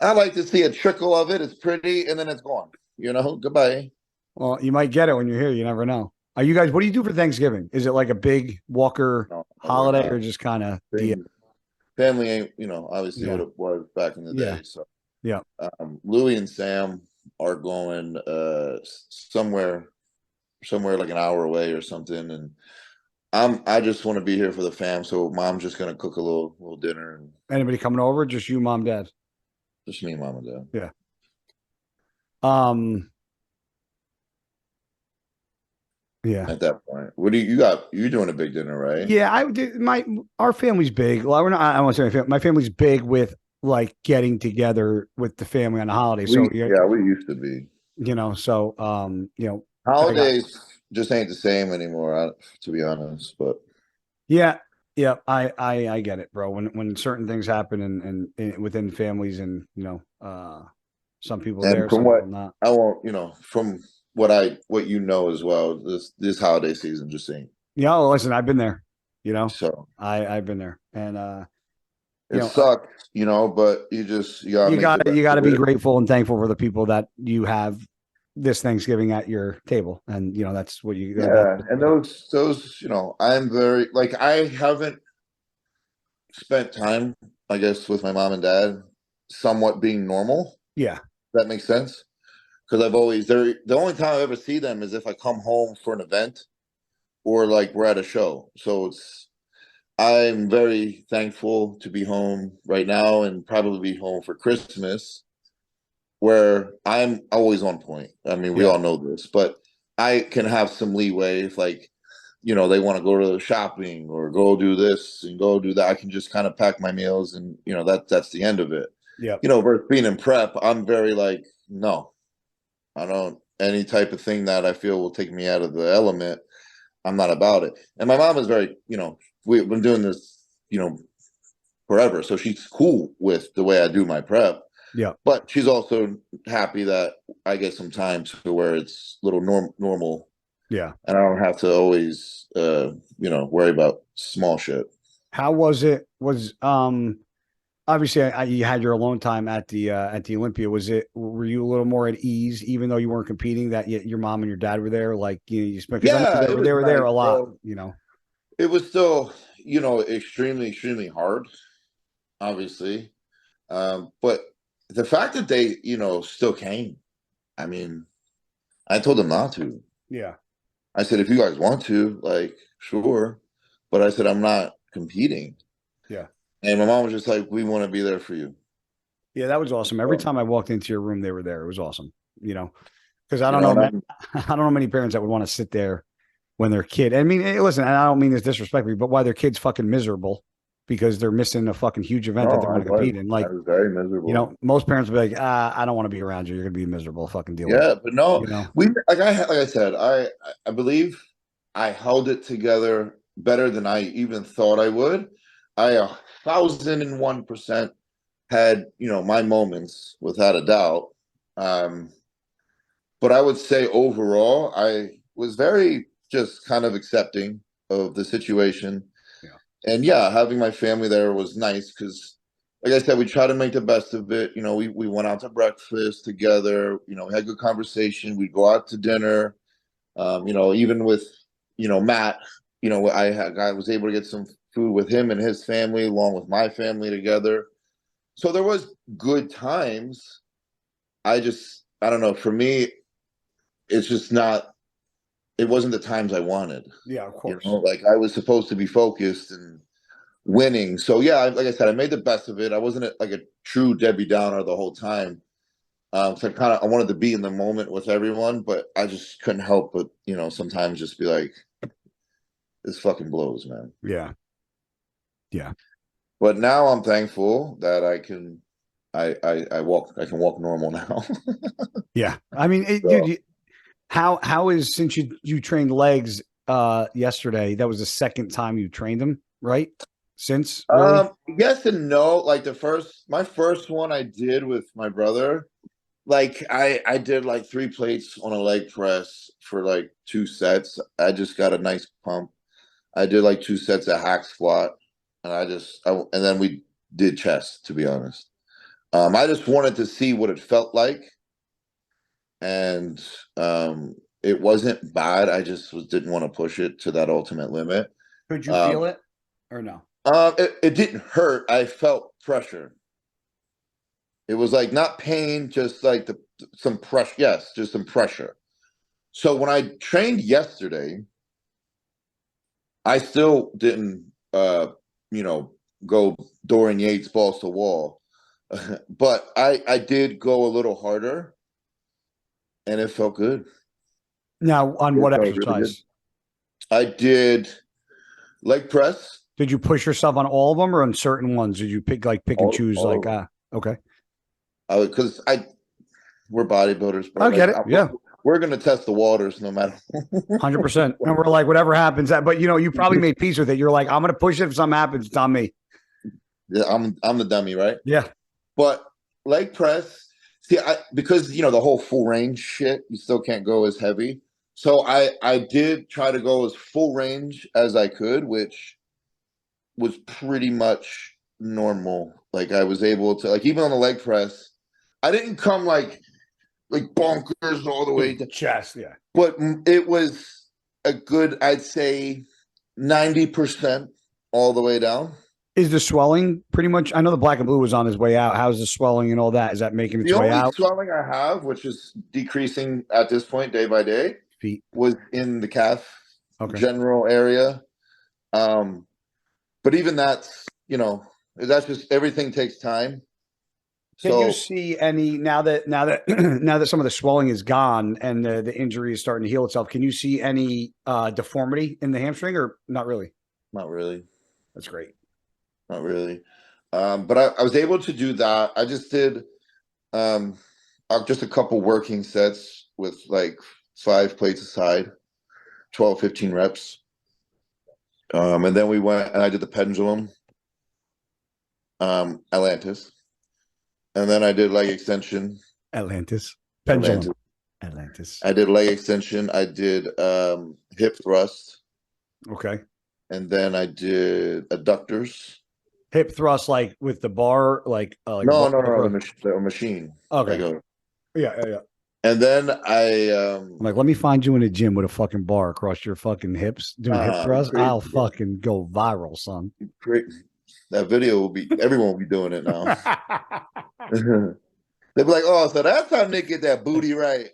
I like to see a trickle of it. It's pretty, and then it's gone. You know, goodbye. Well, you might get it when you're here. You never know. Are you guys? What do you do for Thanksgiving? Is it like a big Walker No, we're holiday, or not. just kind of? Family ain't, obviously Yeah, what it was back in the yeah, day. So yeah. Louie and Sam are going somewhere like an hour away or something, and I just want to be here for the fam. So mom's just gonna cook a little dinner, and Anybody coming over? Just you, mom, dad. just me, mom, and dad. Yeah. Um. Yeah. At that point, what do you got? You're doing a big dinner, right? Yeah. I did. Our family's big. Well, we're not. I don't want to say my family. My family's big with like getting together with the family on the holiday. So We used to be. So I got. Holidays just ain't the same anymore, to be honest. But Yeah. Yeah, I get it, bro. When certain things happen and within families, and some people and there, from some what people not. I won't, from what you know as well, this holiday season just ain't. Yeah, well, listen, I've been there. So I've been there, and it sucks, but you gotta you make the got best you got to of be it. grateful and thankful for the people that you have this Thanksgiving at your table, and that's what you. Yeah, and those, I'm very like I haven't spent time, I guess, with my mom and dad, somewhat being normal. Yeah, That makes sense. Because the only time I ever see them is if I come home for an event or like we're at a show. So I'm very thankful to be home right now and probably be home for Christmas, where I'm always on point. I mean, we yeah, all know this, but I can have some leeway if like, they want to go to shopping or go do this and go do that. I can just kind of pack my meals and that's the end of it. yeah. Versus being in prep, I'm very like, no, I don't any type of thing that I feel will take me out of the element. I'm not about it. And my mom is very, we've been doing this, forever. So she's cool with the way I do my prep. Yeah. But she's also happy that I get some time to where it's a little normal. Yeah. And I don't have to always worry about small shit. How was it? Was obviously you had your alone time at the Olympia. Were you a little more at ease, even though you weren't competing, that your mom and your dad were there? Like, you spent, because I know Yeah, it was they were there nice, a lot, bro. you know. It was still, extremely, extremely hard, obviously. But the fact that they, still came, I mean, I told them not to. Yeah. I said, if you guys want to, like, sure. But I said, I'm not competing. Yeah. And my mom was just like, we want to be there for you. Yeah, that was awesome. Every So, time I walked into your room, they were there. It was awesome. You know, because and I'm, I don't know many parents that would want to sit there when their kid. I mean, listen, and I don't mean this disrespectfully, but why their kid's fucking miserable because they're missing a fucking huge event that no, they I want to was. compete in. I Like, was very miserable. most parents would be like, I don't want to be around you. You're gonna be miserable. Fucking deal with it. Yeah, but no, You know. like I said, I believe I held it together better than I even thought I would. I 1,001% had, my moments without a doubt. Um, but I would say overall, I was very just kind of accepting of the situation. Yeah. And yeah, having my family there was nice because, like I said, we try to make the best of it. We went out to breakfast together. We had good conversation. We'd go out to dinner. Even with Matt. I was able to get some food with him and his family, along with my family together. So there was good times. I don't know. For me, it's just not. It wasn't the times I wanted. Yeah, of course. Like I was supposed to be focused and winning. So yeah, like I said, I made the best of it. I wasn't like a true Debbie Downer the whole time. So I wanted to be in the moment with everyone, but I just couldn't help but sometimes just be like, this fucking blows, man. Yeah. Yeah. But now I'm thankful that I can walk normal now. Yeah. I mean, dude, So, how is, since you trained legs yesterday, that was the second time you trained them, right? Since, really? yes and no. Like my first one I did with my brother. Like I did like 3 plates on a leg press for like 2 sets. I just got a nice pump. I did like 2 sets of hack squat, and and then we did chest. To be honest, I just wanted to see what it felt like, and it wasn't bad. I just didn't want to push it to that ultimate limit. Could you Um, feel it or no? it didn't hurt. I felt pressure. It was like not pain, just like some pressure. Yes, just some pressure. So when I trained yesterday, I still didn't, you know, go Dorian Yates balls to wall, but I did go a little harder, and it felt good. Now, on It what felt really good. exercise? I did leg press, Did you push yourself on all of them or on certain ones? Did you pick and choose all of like, them. okay. Because we're bodybuilders, bro. I get Like it. Yeah. we're gonna test the waters no matter. 100%. And we're like, whatever happens, but you probably made peace with it. You're like, I'm going to push it. If something happens, it's on me. Yeah, I'm the dummy, right? Yeah. But leg press, see, because the whole full range shit, you still can't go as heavy. So I did try to go as full range as I could, which was pretty much normal. Like I was able to, like, even on the leg press, I didn't come like bonkers all the way down, Chest. Yeah. but it was a good, I'd say, 90% all the way down. Is the swelling pretty much? I know the black and blue was on his way out. How's the swelling and all that? Is that making its The way only out? swelling I have, which is decreasing at this point day by day, Feet. was in the calf Okay. general area. Um, but even that's just everything takes time. Can you So see any now that some of the swelling is gone and the injury is starting to heal itself? Can you see any deformity in the hamstring or not really? not really, That's great. not really. But I was able to do that. I just did um, just a couple working sets with like 5 plates aside, 12, 15 reps. And then we went and I did the pendulum, Atlantis. And then I did leg extension. Atlantis. Pendulum. Atlantis. Atlantis. I did leg extension. I did hip thrust. Okay. And then I did adductors. Hip thrust, like with the bar, like No, bar the machine. okay. Like Yeah. and then I'm like, let me find you in a gym with a fucking bar across your fucking hips doing hip thrust. crazy, I'll bro. fucking go viral, son. That video will be everyone will be doing it now. They'll be like, oh, so that's how Nick get that booty right.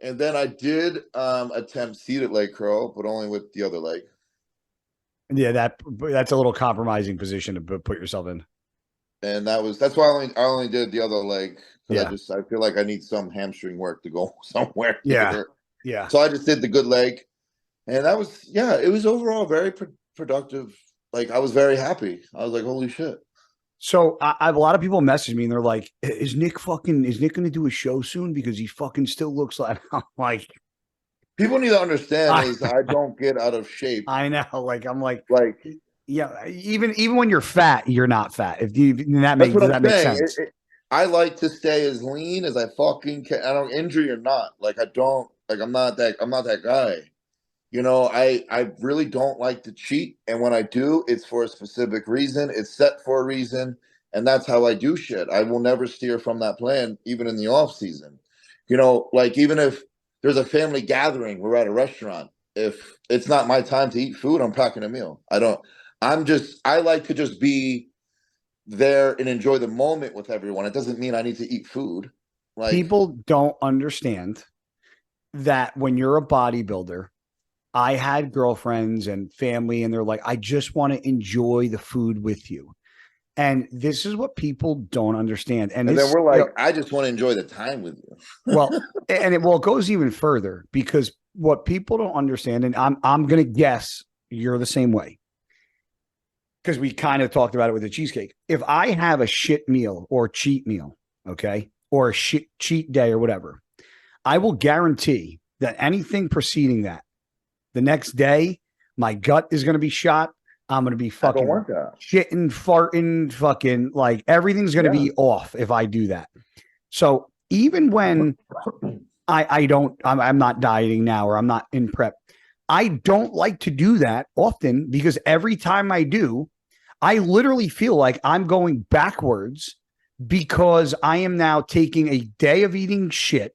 And then I did attempt seated leg curl, but only with the other leg. Yeah, that's a little compromising position to put yourself in. And that's why I only did the other leg, because Yeah. I feel like I need some hamstring work to go somewhere. Yeah. Yeah. So I just did the good leg, and that was it was overall very productive. Like I was very happy. I was like, holy shit. So I have a lot of people message me and they're like, is Nick going to do a show soon? Because he fucking still looks like, I'm like, people need to understand is I don't get out of shape. I know. Like, I'm like, yeah, even when you're fat, you're not fat. If you, that makes, does that make sense? I like to stay as lean as I fucking can. I don't injury or not. Like I don't, like I'm not that guy. You know, I really don't like to cheat. And when I do, it's for a specific reason. It's set for a reason. And that's how I do shit. I will never steer from that plan, even in the off season. You know, like even if there's a family gathering, we're at a restaurant. If it's not my time to eat food, I'm packing a meal. I like to just be there and enjoy the moment with everyone. It doesn't mean I need to eat food. Like people don't understand that when you're a bodybuilder, I had girlfriends and family, and they're like, I just want to enjoy the food with you. And this is what people don't understand. And then we're like, I just want to enjoy the time with you. Well, it goes even further, because what people don't understand, and I'm going to guess you're the same way, because we kind of talked about it with the cheesecake. If I have a shit meal or cheat meal, okay, or a shit cheat day or whatever, I will guarantee that anything preceding that, the next day, my gut is going to be shot. I'm going to be fucking shitting, farting, fucking, like everything's going to be off if I do that. So even when I'm not dieting now, or I'm not in prep, I don't like to do that often, because every time I do, I literally feel like I'm going backwards, because I am now taking a day of eating shit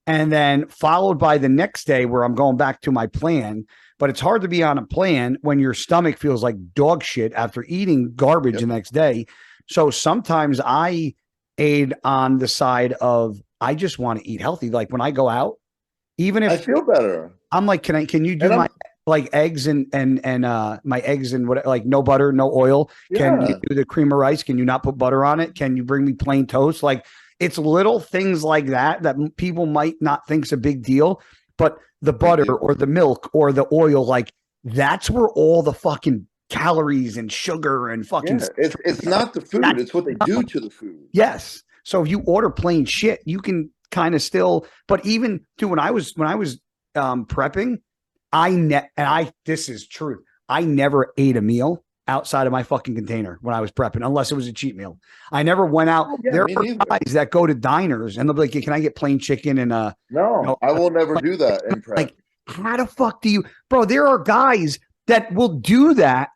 and then followed by the next day where I'm going back to my plan. But it's hard to be on a plan when your stomach feels like dog shit after eating garbage the next day. So sometimes I aid on the side of, I just want to eat healthy. Like when I go out, even if I feel better, I'm like, can you do my like eggs and my eggs and what, like no butter, no oil? Can you do the cream of rice? Can you not put butter on it? Can you bring me plain toast? Like it's little things like that people might not think is a big deal, but the butter or the milk or the oil, like that's where all the fucking calories and sugar and fucking it's not the food, it's what they do to the food. Yes. So if you order plain shit, you can kind of still, but even when I was prepping, this is true. I never ate a meal outside of my fucking container when I was prepping, unless it was a cheat meal. I never went out. There are guys that go to diners and they'll be like, can I get plain chicken? And no, I will never do that in prep. Like, how the fuck do you, bro? There are guys that will do that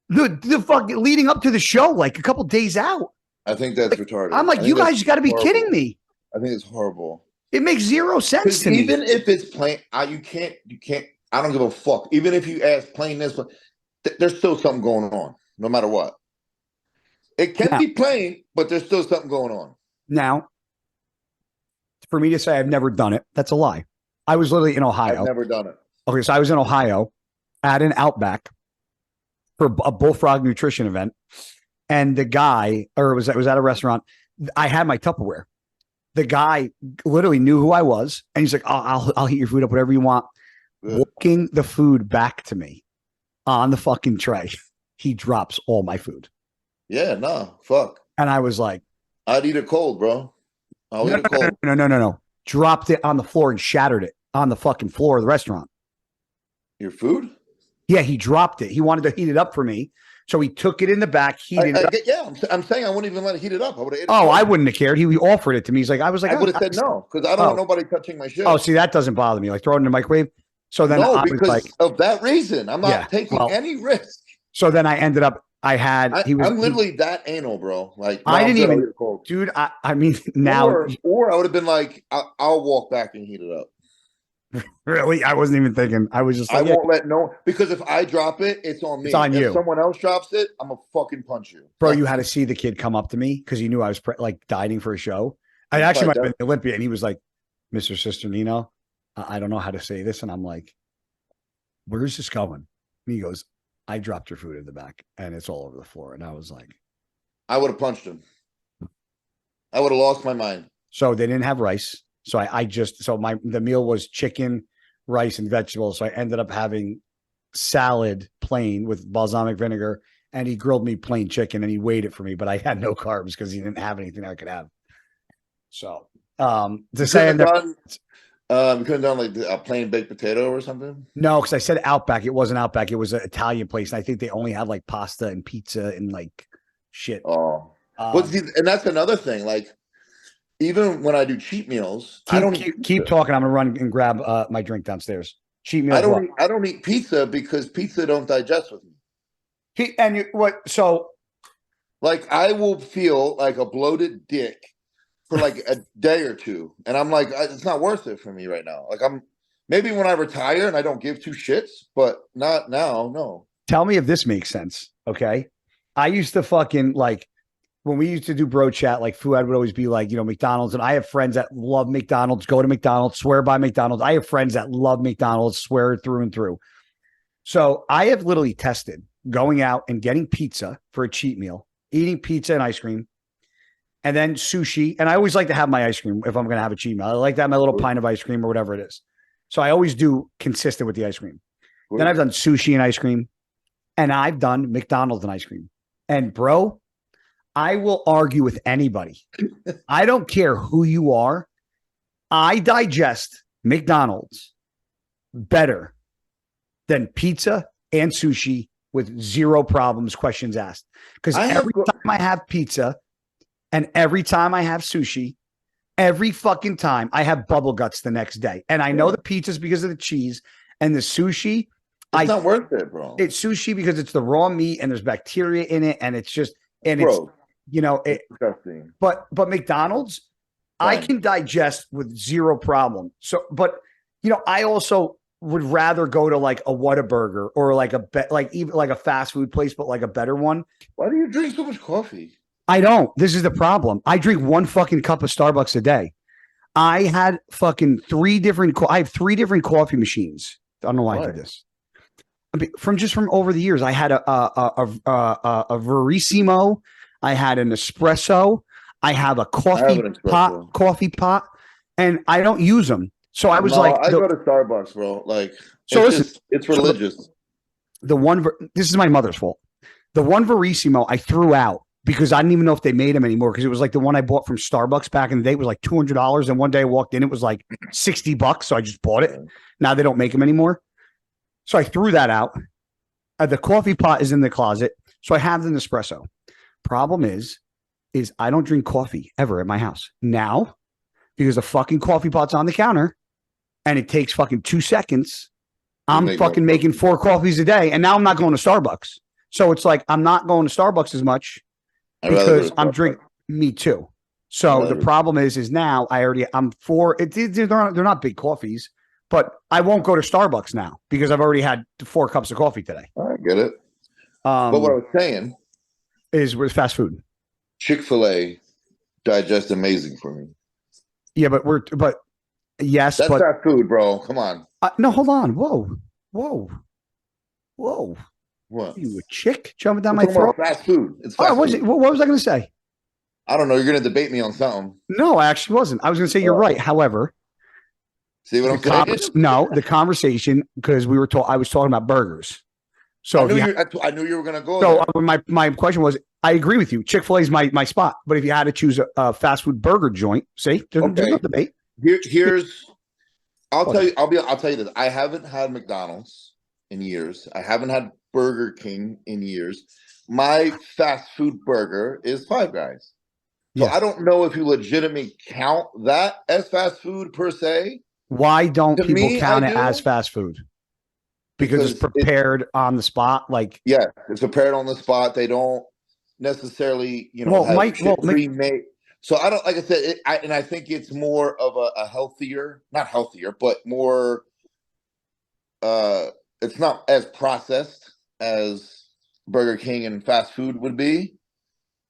the fucking leading up to the show, like a couple days out. I think that's retarded. I'm like, you guys got to be kidding me. I think it's horrible. It makes zero sense to me. Even if it's plain, you can't. I don't give a fuck. Even if you ask plain this, there's still something going on, no matter what. It can be plain, but there's still something going on. Now, for me to say I've never done it, that's a lie. I was literally in Ohio. I've never done it. Okay, so I was in Ohio at an Outback for a Bullfrog nutrition event, and the guy, or it was at a restaurant. I had my Tupperware. The guy literally knew who I was, and he's like, I'll heat your food up, whatever you want." Walking the food back to me on the fucking tray, he drops all my food. Yeah, no, fuck. And I was like, I'd eat it cold, bro. I'll eat it cold. No. Dropped it on the floor and shattered it on the fucking floor of the restaurant. Your food? Yeah, he dropped it. He wanted to heat it up for me. So he took it in the back, heated it up. Yeah, I'm saying I wouldn't even let it heat it up. I would have. I wouldn't have cared. He offered it to me. He's like, I was like, I would have said no, because I don't want nobody touching my shit. Oh, see, that doesn't bother me. Like, throw it in the microwave. So then because of that reason, I'm not taking any risk. So then I ended up I'm literally that anal, bro. Like, I Mom didn't said, I'll even, eat it cold. dude. I mean, now Or I would have been like, I'll walk back and heat it up. really, I wasn't even thinking. I was just I like, yeah, won't let no, because if I drop it, it's on it's me. on If you, someone else drops it, I'm gonna fucking punch you. bro. You had to see the kid come up to me because he knew I was like dieting for a show. I actually might have been the Olympia, and he was like, "Mr. Sister Nino, I don't know how to say this," and I'm like, "Where's this going?" And he goes, "I dropped your food in the back, and it's all over the floor." And I was like, I would have punched him. I would have lost my mind. So they didn't have rice. So the meal was chicken, rice, and vegetables. So I ended up having salad plain with balsamic vinegar, and he grilled me plain chicken and he weighed it for me, but I had no carbs because he didn't have anything I could have. So to say you could have done like a plain baked potato or something. No, because I said Outback. It wasn't Outback. It was an Italian place. And I think they only had like pasta and pizza and like shit. Oh, and that's another thing. Like, even when I do cheat meals, I don't keep talking. I'm gonna run and grab my drink downstairs. Cheat meals. I don't eat pizza because pizza don't digest with me. So like, I will feel like a bloated dick for like a day or two, and I'm like, it's not worth it for me right now. Like, maybe when I retire and I don't give two shits, but not now. No. Tell me if this makes sense. Okay, I used to fucking like when we used to do bro chat, like Fuad would always be like, McDonald's. And I have friends that love McDonald's, go to McDonald's, swear by McDonald's. I have friends that love McDonald's, swear through and through. So I have literally tested going out and getting pizza for a cheat meal, eating pizza and ice cream, and then sushi. And I always like to have my ice cream if I'm going to have a cheat meal. I like to have my little pint of ice cream or whatever it is. So I always do consistent with the ice cream. Then I've done sushi and ice cream, and I've done McDonald's and ice cream. And bro, I will argue with anybody. I don't care who you are. I digest McDonald's better than pizza and sushi with zero problems, questions asked. Because every time I have pizza and every time I have sushi, every fucking time I have bubble guts the next day. And I know the pizza's because of the cheese and the sushi. It's not worth it, bro. It's sushi because it's the raw meat and there's bacteria in it. And it's just, and bro. It's disgusting. But McDonald's, I can digest with zero problem. So, but I also would rather go to like a Whataburger or like even like a fast food place, but like a better one. Why do you drink so much coffee? I don't. This is the problem. I drink one fucking cup of Starbucks a day. I had fucking I have three different coffee machines. I don't know why I did this. From over the years, I had a Verissimo. I had an espresso. I have a coffee pot, and I don't use them. So I was I go to Starbucks, bro. Like, so it's religious. This is my mother's fault. The one Verissimo I threw out because I didn't even know if they made them anymore. Because it was like the one I bought from Starbucks back in the day. It was like $200, and one day I walked in, it was like $60. So I just bought it. Now they don't make them anymore. So I threw that out. The coffee pot is in the closet. So I have the Nespresso. Problem is I don't drink coffee ever at my house now because the fucking coffee pot's on the counter and it takes fucking 2 seconds. I'm fucking making 4 coffees a day, and now I'm not going to Starbucks. So it's like I'm not going to Starbucks as much because I'm drinking. Me too. So the problem is now I'm 4. They're not big coffees, but I won't go to Starbucks now because I've already had 4 cups of coffee today. I get it. But what I was saying is with fast food. Chick-fil-A digests amazing for me. Yeah, but yes, that's fast food, bro. Come on. No, hold on. Whoa. What? Are you a chick jumping down my throat? Fast food. It's fast food. What was I going to say? I don't know. You're going to debate me on something. No, I actually wasn't. I was going to say you're right. However, see what I'm saying? No, the conversation, because I was talking about burgers. So I knew you were going to go. So my question was, I agree with you. Chick-fil-A is my spot, but if you had to choose a fast food burger joint, there's no debate. I'll tell you this. I haven't had McDonald's in years. I haven't had Burger King in years. My fast food burger is Five Guys. So I don't know if you legitimately count that as fast food per se. Why don't people count it as fast food? because it's prepared on the spot. Like, yeah, it's prepared on the spot. They don't necessarily, have shit pre-made. So I don't, like I said, I think it's more of a healthier, not healthier, but more. It's not as processed as Burger King and fast food would be.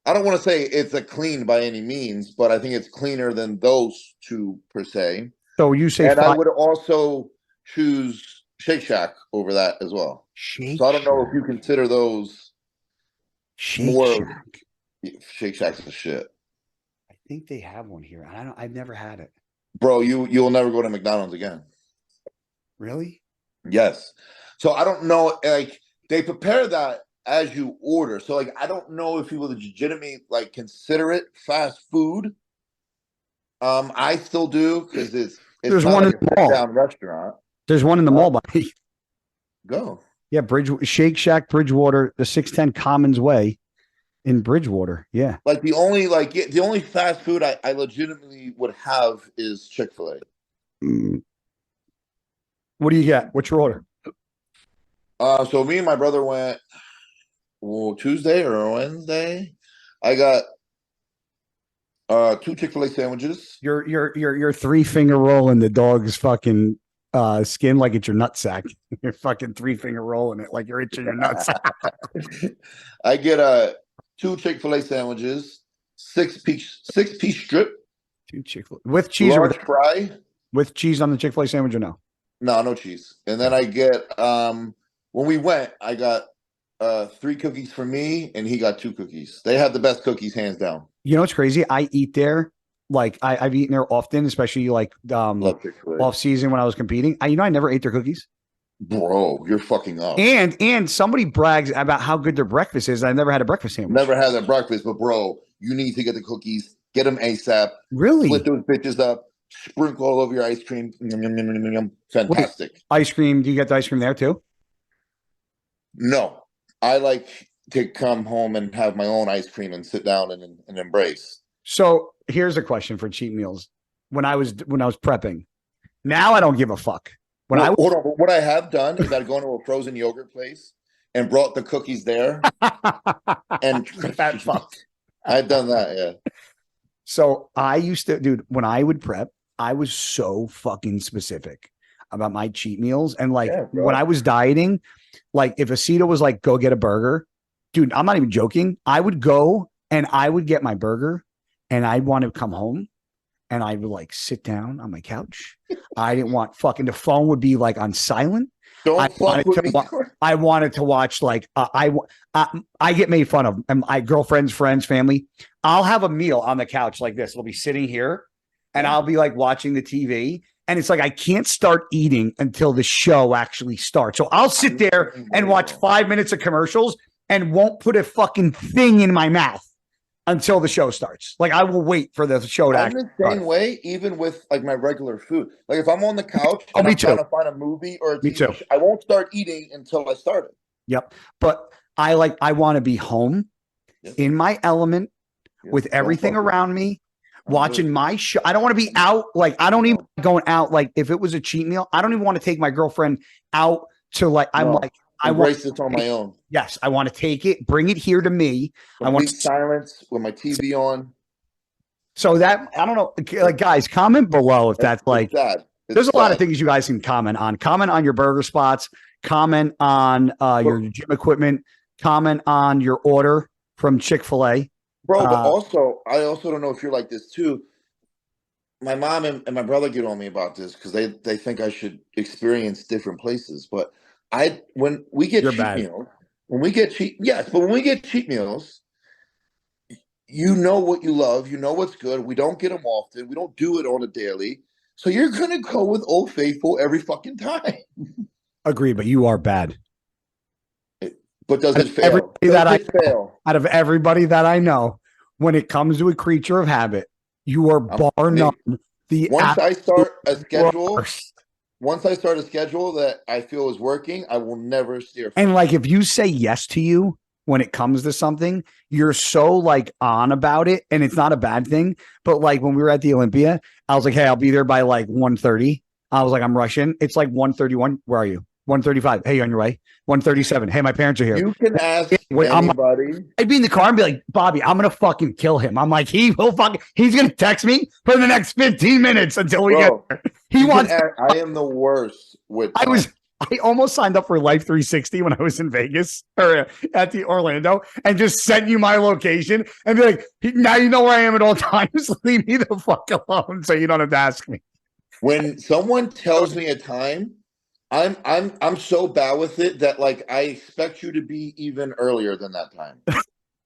I don't want to say it's a clean by any means, but I think it's cleaner than those two per se. So you say, and I would also choose Shake Shack over that as well. So I don't know if you consider those Shake Shack. Shake Shack's the shit. I think they have one here. I've never had it. Bro, you'll never go to McDonald's again. Really? Yes. So I don't know, like, they prepare that as you order. So, like, I don't know if you would legitimately, like, consider it fast food. I still do, because there's one in the mall. Down restaurant. There's one in the mall by me. Go. Yeah, Shake Shack, Bridgewater, the 610 Commons Way in Bridgewater. Yeah. Like, the only fast food I legitimately would have is Chick-fil-A. What do you get? What's your order? So me and my brother went Tuesday or Wednesday. I got 2 Chick-fil-A sandwiches. Your 3-finger roll in the dog's fucking skin like it's your nutsack. You're fucking 3-finger rolling it like you're itching your nutsack. I get 2 Chick-fil-A sandwiches, 6-piece strip, 2 Chick-fil-A with cheese large or fry. With cheese on the Chick-fil-A sandwich or no? No cheese. And then I get when we went, I got 3 cookies for me, and he got 2 cookies. They have the best cookies, hands down. You know what's crazy? I eat there. Like I've eaten there often, especially like off season when I was competing. I never ate their cookies. Bro, you're fucking up. And somebody brags about how good their breakfast is. I never had a breakfast sandwich. Never had their breakfast, but bro, you need to get the cookies. Get them ASAP. Really? Split those bitches up. Sprinkle all over your ice cream. Fantastic. Wait, ice cream. Do you get the ice cream there too? No, I like to come home and have my own ice cream and sit down and embrace. So here's a question for cheat meals. When I was prepping, now I don't give a fuck. Hold on. What I have done is I'd go into a frozen yogurt place and brought the cookies there. And fat fuck. I've done that, yeah. So I used to, dude, when I would prep, I was so fucking specific about my cheat meals. And like when I was dieting, like if Acito was like, go get a burger, dude, I'm not even joking. I would go and I would get my burger and I'd want to come home and I would like sit down on my couch. I didn't want fucking, the phone would be like on silent. I wanted to watch like I get made fun of, and my girlfriends, friends, family. I'll have a meal on the couch like this. We'll be sitting here, and I'll be like watching the TV, and it's like I can't start eating until the show actually starts. So I'll sit there and watch 5 minutes of commercials and won't put a fucking thing in my mouth until the show starts. Like I will wait for the show to actually start. I'm the same way, even with like my regular food. Like if I'm on the couch and I'm trying to find a movie or a TV show, I won't start eating until I start it. Yep. But I want to be home in my element with everything around me, watching my show. I don't want to be out. Like I don't even going out. Like if it was a cheat meal, I don't even want to take my girlfriend out to like, I embrace this on my own. Yes, I want to take it, bring it here to me. I want silence with my TV on. So that I don't know, like guys, comment below if that's like. There's a lot of things you guys can comment on. Comment on your burger spots. Comment on your gym equipment. Comment on your order from Chick-fil-A. Bro, but I also don't know if you're like this too. My mom and my brother get on me about this because they think I should experience different places, but when we get cheat meals, but when we get cheat meals, you know what you love, you know what's good. We don't get them often. We don't do it on a daily. So you're gonna go with Old Faithful every fucking time. Agree, but you are bad. But does it fail? Out of everybody that I know, when it comes to a creature of habit, you are bar none. Once I start a schedule that I feel is working, I will never steer. And like if you say yes to you when it comes to something, you're so like on about it, and it's not a bad thing. But like when we were at the Olympia, I was like, hey, I'll be there by like 1:30. I was like, I'm rushing. It's like 1:31. Where are you? 1:35. Hey, you on your way? 1:37. Hey, my parents are here. You can ask Wait, anybody. I'd be in the car and be like, Bobby, I'm gonna fucking kill him. I'm like, he's gonna text me for the next 15 minutes until we get there. He wants. I am the worst with time. I almost signed up for Life 360 when I was in Vegas or at the Orlando and just sent you my location and be like, now you know where I am at all times. Leave me the fuck alone so you don't have to ask me. When someone tells me a time, I'm so bad with it that like I expect you to be even earlier than that time.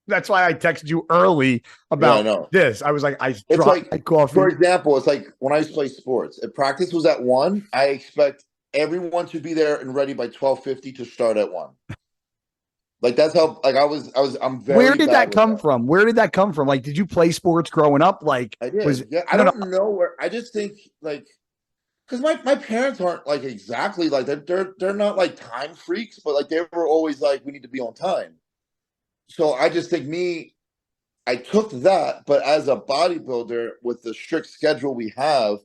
That's why I texted you early about this. I was like, I dropped my coffee. For example, it's like when I used to play sports. If practice was at 1, I expect everyone to be there and ready by 12:50 to start at 1. Like that's how like I'm very. Where did that come from? Where did that come from? Like, did you play sports growing up? Like, I did. I don't know where. I just think like because my parents aren't like exactly like they're not like time freaks, but like they were always like we need to be on time. So I just think I took that, but as a bodybuilder with the strict schedule we have,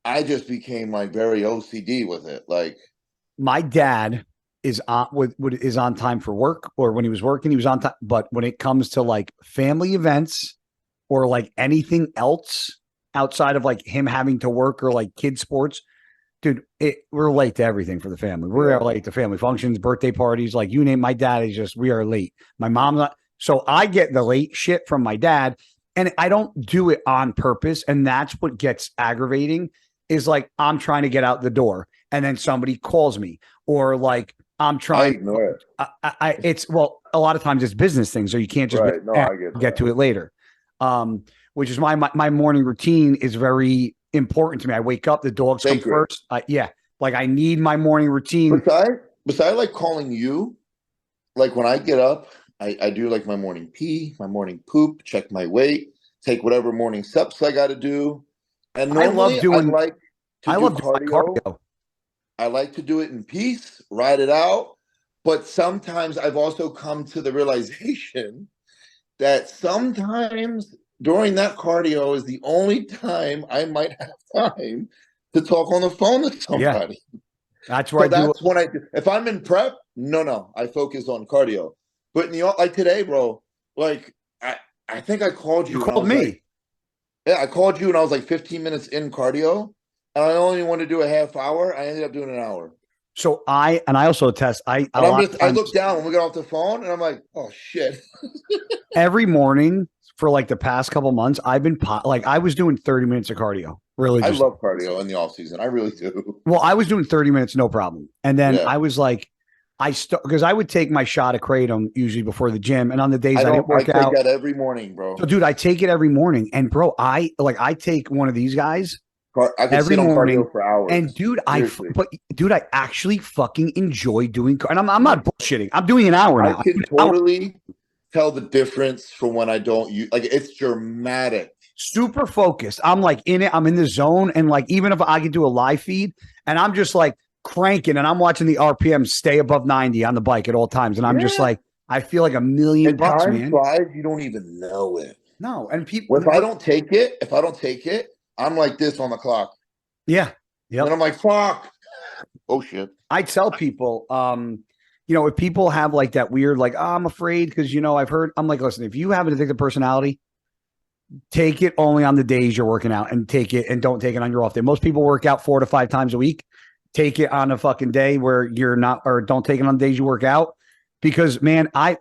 I just became like very OCD with it. Like my dad is on time for work, or when he was working, he was on time. But when it comes to like family events or like anything else outside of like him having to work or like kid sports, dude, we're late to everything for the family. We're late to family functions, birthday parties, like you name. My dad is just, we are late. My mom's not. So I get the late shit from my dad, and I don't do it on purpose. And that's what gets aggravating is like, I'm trying to get out the door and then somebody calls me, or like I'm trying. I ignore it. It's a lot of times it's business things, or you can't just get to it later. Which is why my morning routine is very important to me. I wake up, the dogs come first. Like I need my morning routine. Besides like calling you, like when I get up, I do like my morning pee, my morning poop, check my weight, take whatever morning steps I got to do. And normally I love cardio. I like to do it in peace, ride it out. But sometimes I've also come to the realization that sometimes during that cardio is the only time I might have time to talk on the phone to somebody. Yeah. That's where that's when I do. If I'm in prep, I focus on cardio. But in the like today, bro, like I think I called you. You called me. I called you and I was like 15 minutes in cardio, and I only wanted to do a half hour. I ended up doing an hour. So I also test. I look down when we got off the phone, and I'm like, oh shit. Every morning for like the past couple months, I've been I was doing 30 minutes of cardio. Really, I love cardio in the off season. I really do. Well, I was doing 30 minutes, no problem, and then I was like, because I would take my shot of kratom usually before the gym, and on the days I didn't work out, I take that every morning, bro. So, dude, I take it every morning, and bro, I take one of these guys every morning for hours. And dude, I actually fucking enjoy doing. And I'm not bullshitting. I'm doing an hour now. I can totally tell the difference from when I don't use. Like it's dramatic. Super focused. I'm like in it. I'm in the zone, and like even if I can do a live feed, and I'm just like cranking, and I'm watching the RPM stay above 90 on the bike at all times, and I'm just like, I feel like $1,000,000, time man. Flies, you don't even know it. No, and people. If I don't take it, I'm like this on the clock. Yeah. Yeah. And I'm like, fuck. Oh shit. I tell people, if people have like that weird, like, I'm afraid because I've heard. I'm like, listen, if you have an addictive personality, take it only on the days you're working out, and take it and don't take it on your off day. Most people work out 4 to 5 times a week. Take it on a fucking day where you're not, or don't take it on the days you work out, because man, and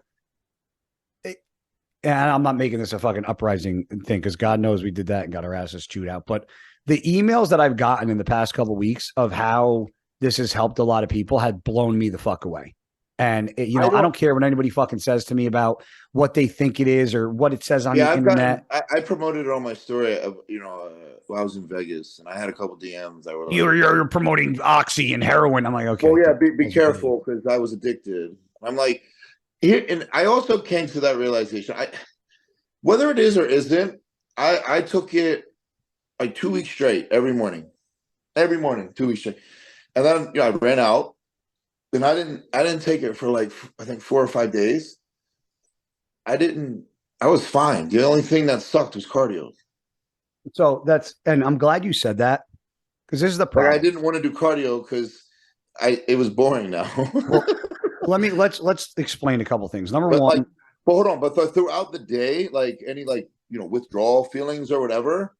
I'm not making this a fucking uprising thing, because God knows we did that and got our asses chewed out. But the emails that I've gotten in the past couple of weeks of how this has helped a lot of people had blown me the fuck away. And I don't care what anybody fucking says to me about what they think it is or what it says on the internet. I promoted it on my story of when I was in Vegas, and I had a couple DMs that were like, you're promoting oxy and heroin. I'm like, okay. Well, yeah, be careful, because I was addicted. I'm like, and I also came to that realization. Whether it is or isn't, I took it like 2 weeks straight every morning, 2 weeks straight, and then I ran out. And I didn't take it for like, I think 4 or 5 days. I was fine. The only thing that sucked was cardio. So and I'm glad you said that, because this is the problem. Like I didn't want to do cardio because it was boring now. Well, let's explain a couple things. Number But like, one, but hold on. But throughout the day, like any like withdrawal feelings or whatever,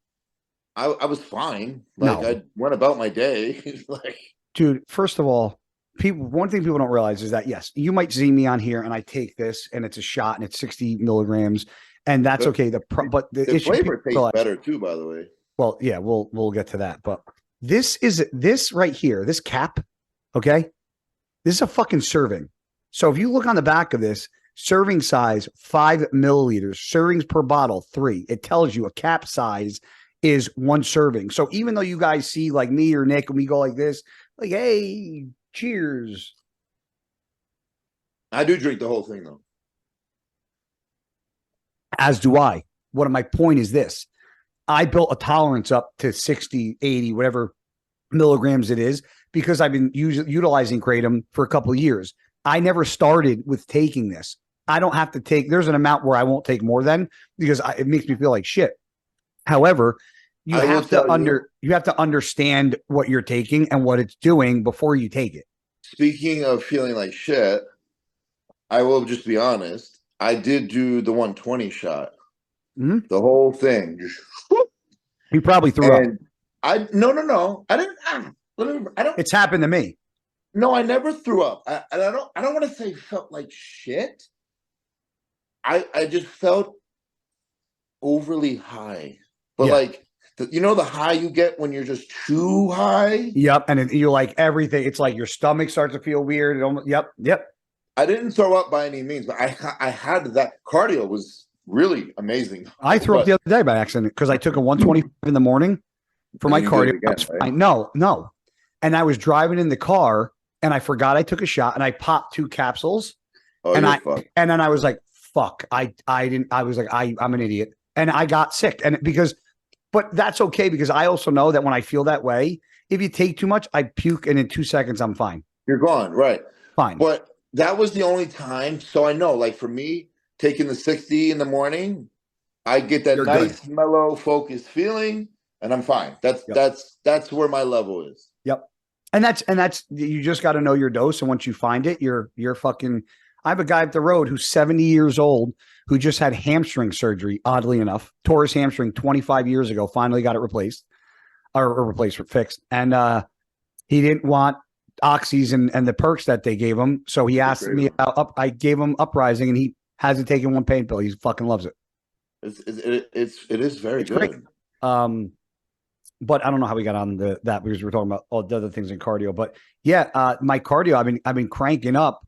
I was fine. Like no, I went about my day. Like dude. First of all, one thing people don't realize is that yes, you might see me on here and I take this and it's a shot and it's 60 milligrams, and that's the okay. But the the issue people flavor tastes realize, better too. By the way, well, yeah, we'll get to that. But this right here, this cap, okay, this is a fucking serving. So if you look on the back of this, serving size 5 milliliters, servings per bottle 3. It tells you a cap size is 1 serving. So even though you guys see like me or Nick and we go like this, like, hey, cheers. I do drink the whole thing though. As do I. What my point is this. I built a tolerance up to 60, 80, whatever milligrams it is, because I've been utilizing kratom for a couple of years. I never started with taking this. I don't have to take, there's an amount where I won't take more than, because it makes me feel like shit. However, you have to understand what you're taking and what it's doing before you take it. Speaking of feeling like shit, I will just be honest. I did do the 120 shot, the whole thing. Just, you probably threw up. No. I didn't. I don't. It's happened to me. No, I never threw up. I don't want to say felt like shit. I just felt overly high, but like the high you get when you're just too high. Yep, and you're like everything. It's like your stomach starts to feel weird. Yep. I didn't throw up by any means, but I had that cardio was really amazing. I threw up the other day by accident because I took a 125 in the morning for my cardio. Again, right? No. And I was driving in the car and I forgot I took a shot and I popped 2 capsules. Oh, and then I was like, fuck. I was like, I'm an idiot. And I got sick. But that's okay, because I also know that when I feel that way, if you take too much, I puke and in 2 seconds I'm fine. You're gone, right? Fine. But that was the only time. So I know, like for me, taking the 60 in the morning, I get that nice, mellow, focused feeling, and I'm fine. That's where my level is. Yep. And that's you just got to know your dose. And once you find it, you're fucking. I have a guy up the road who's 70 years old who just had hamstring surgery, oddly enough, tore his hamstring 25 years ago, finally got it replaced or fixed. And he didn't want oxys and the perks that they gave him. So he asked me about I gave him Uprising and he hasn't taken 1 pain pill. He fucking loves it. It is very good. Great. But I don't know how we got on that because we're talking about all the other things in cardio. But yeah, my cardio, I've been cranking up.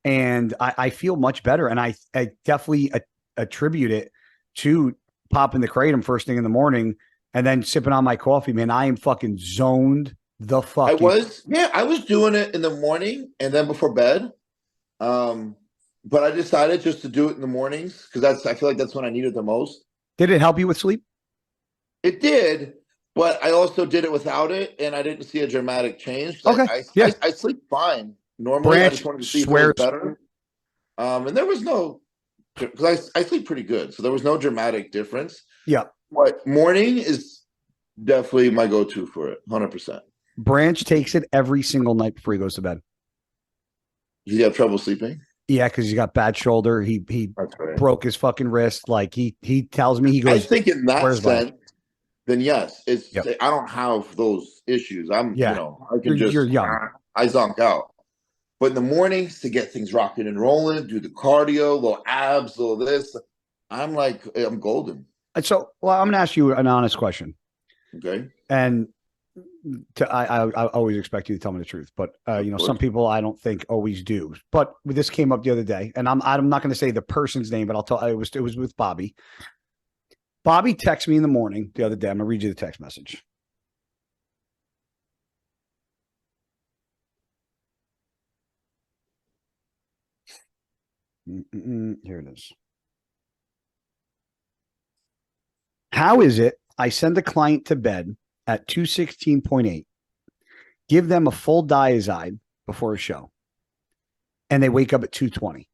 And I feel much better. And I definitely attribute it to popping the kratom first thing in the morning and then sipping on my coffee, man. I am fucking zoned the fuck. I was doing it in the morning and then before bed. But I decided just to do it in the mornings because I feel like that's when I need it the most. Did it help you with sleep? It did, but I also did it without it, and I didn't see a dramatic change. Okay. I sleep fine normally. I just wanted to sleep a little better. And there was no, because I sleep pretty good, so there was no dramatic difference. Yeah. But morning is definitely my go-to for it, 100%. Branch takes it every single night before he goes to bed. You have trouble sleeping? Yeah, because he's got bad shoulder. He broke his fucking wrist. Like he tells me, he goes. I think in that sense, then yes, I don't have those issues. I can you're young. I zonk out. But in the mornings to get things rocking and rolling, do the cardio, little abs, little this, I'm golden. So, well, I'm going to ask you an honest question. Okay. And I always expect you to tell me the truth, but some people I don't think always do. But this came up the other day, and I'm not going to say the person's name, but I'll tell. It was with Bobby. Bobby texted me in the morning the other day. I'm going to read you the text message. Here it is. How is it I send a client to bed at 216.8, give them a full diazide before a show, and they wake up at 220?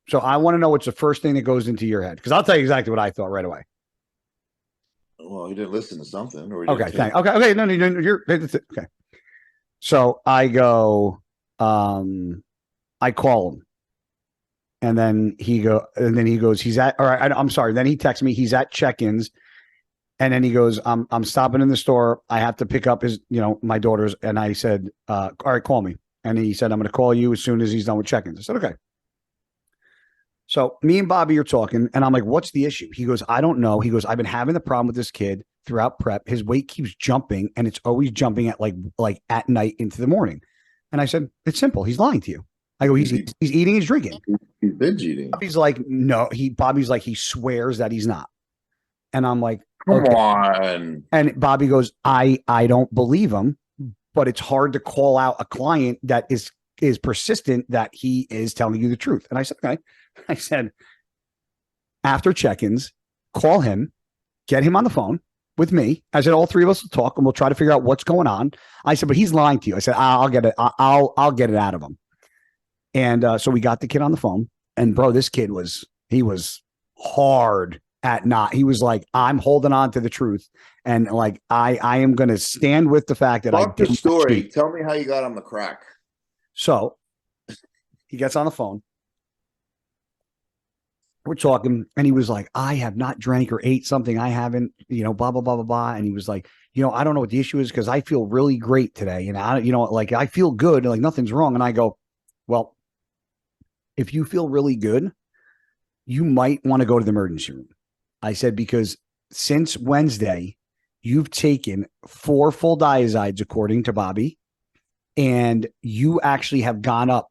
So I want to know what's the first thing that goes into your head, because I'll tell you exactly what I thought right away. Well, he didn't listen to something, or he Okay, didn't thank. take it. Okay, no, you're okay. So I go, I call him, and then he goes, he's at. All right, I'm sorry. Then he texts me, he's at check-ins, and then he goes, I'm stopping in the store. I have to pick up my daughter's, and I said, all right, call me. And he said, I'm going to call you as soon as he's done with check-ins. I said, okay. So me and Bobby are talking, and I'm like, what's the issue? He goes, I don't know. He goes, I've been having the problem with this kid throughout prep. His weight keeps jumping, and it's always jumping at like at night into the morning. And I said, it's simple. He's lying to you. I go, he's eating, he's drinking. He's binge eating. Bobby's like, no. Bobby's like, he swears that he's not. And I'm like, come on. And Bobby goes, I don't believe him, but it's hard to call out a client that is persistent that he is telling you the truth. And I said, okay. I said, after check-ins, call him, get him on the phone with me. I said, all three of us will talk and we'll try to figure out what's going on. I said, but he's lying to you. I said, I'll get it. I'll get it out of him. And so we got the kid on the phone, and bro, this kid was hard at not. He was like, I'm holding on to the truth. And like, I am going to stand with the fact that Talk the story. Tell me how you got on the crack. So he gets on the phone. We're talking, and he was like, I have not drank or ate something. I haven't, blah, blah, blah, blah, blah. And he was like, I don't know what the issue is because I feel really great today. And I feel good. Like nothing's wrong. And I go, well, if you feel really good, you might want to go to the emergency room. I said, because since Wednesday, you've taken 4 full diazides, according to Bobby, and you actually have gone up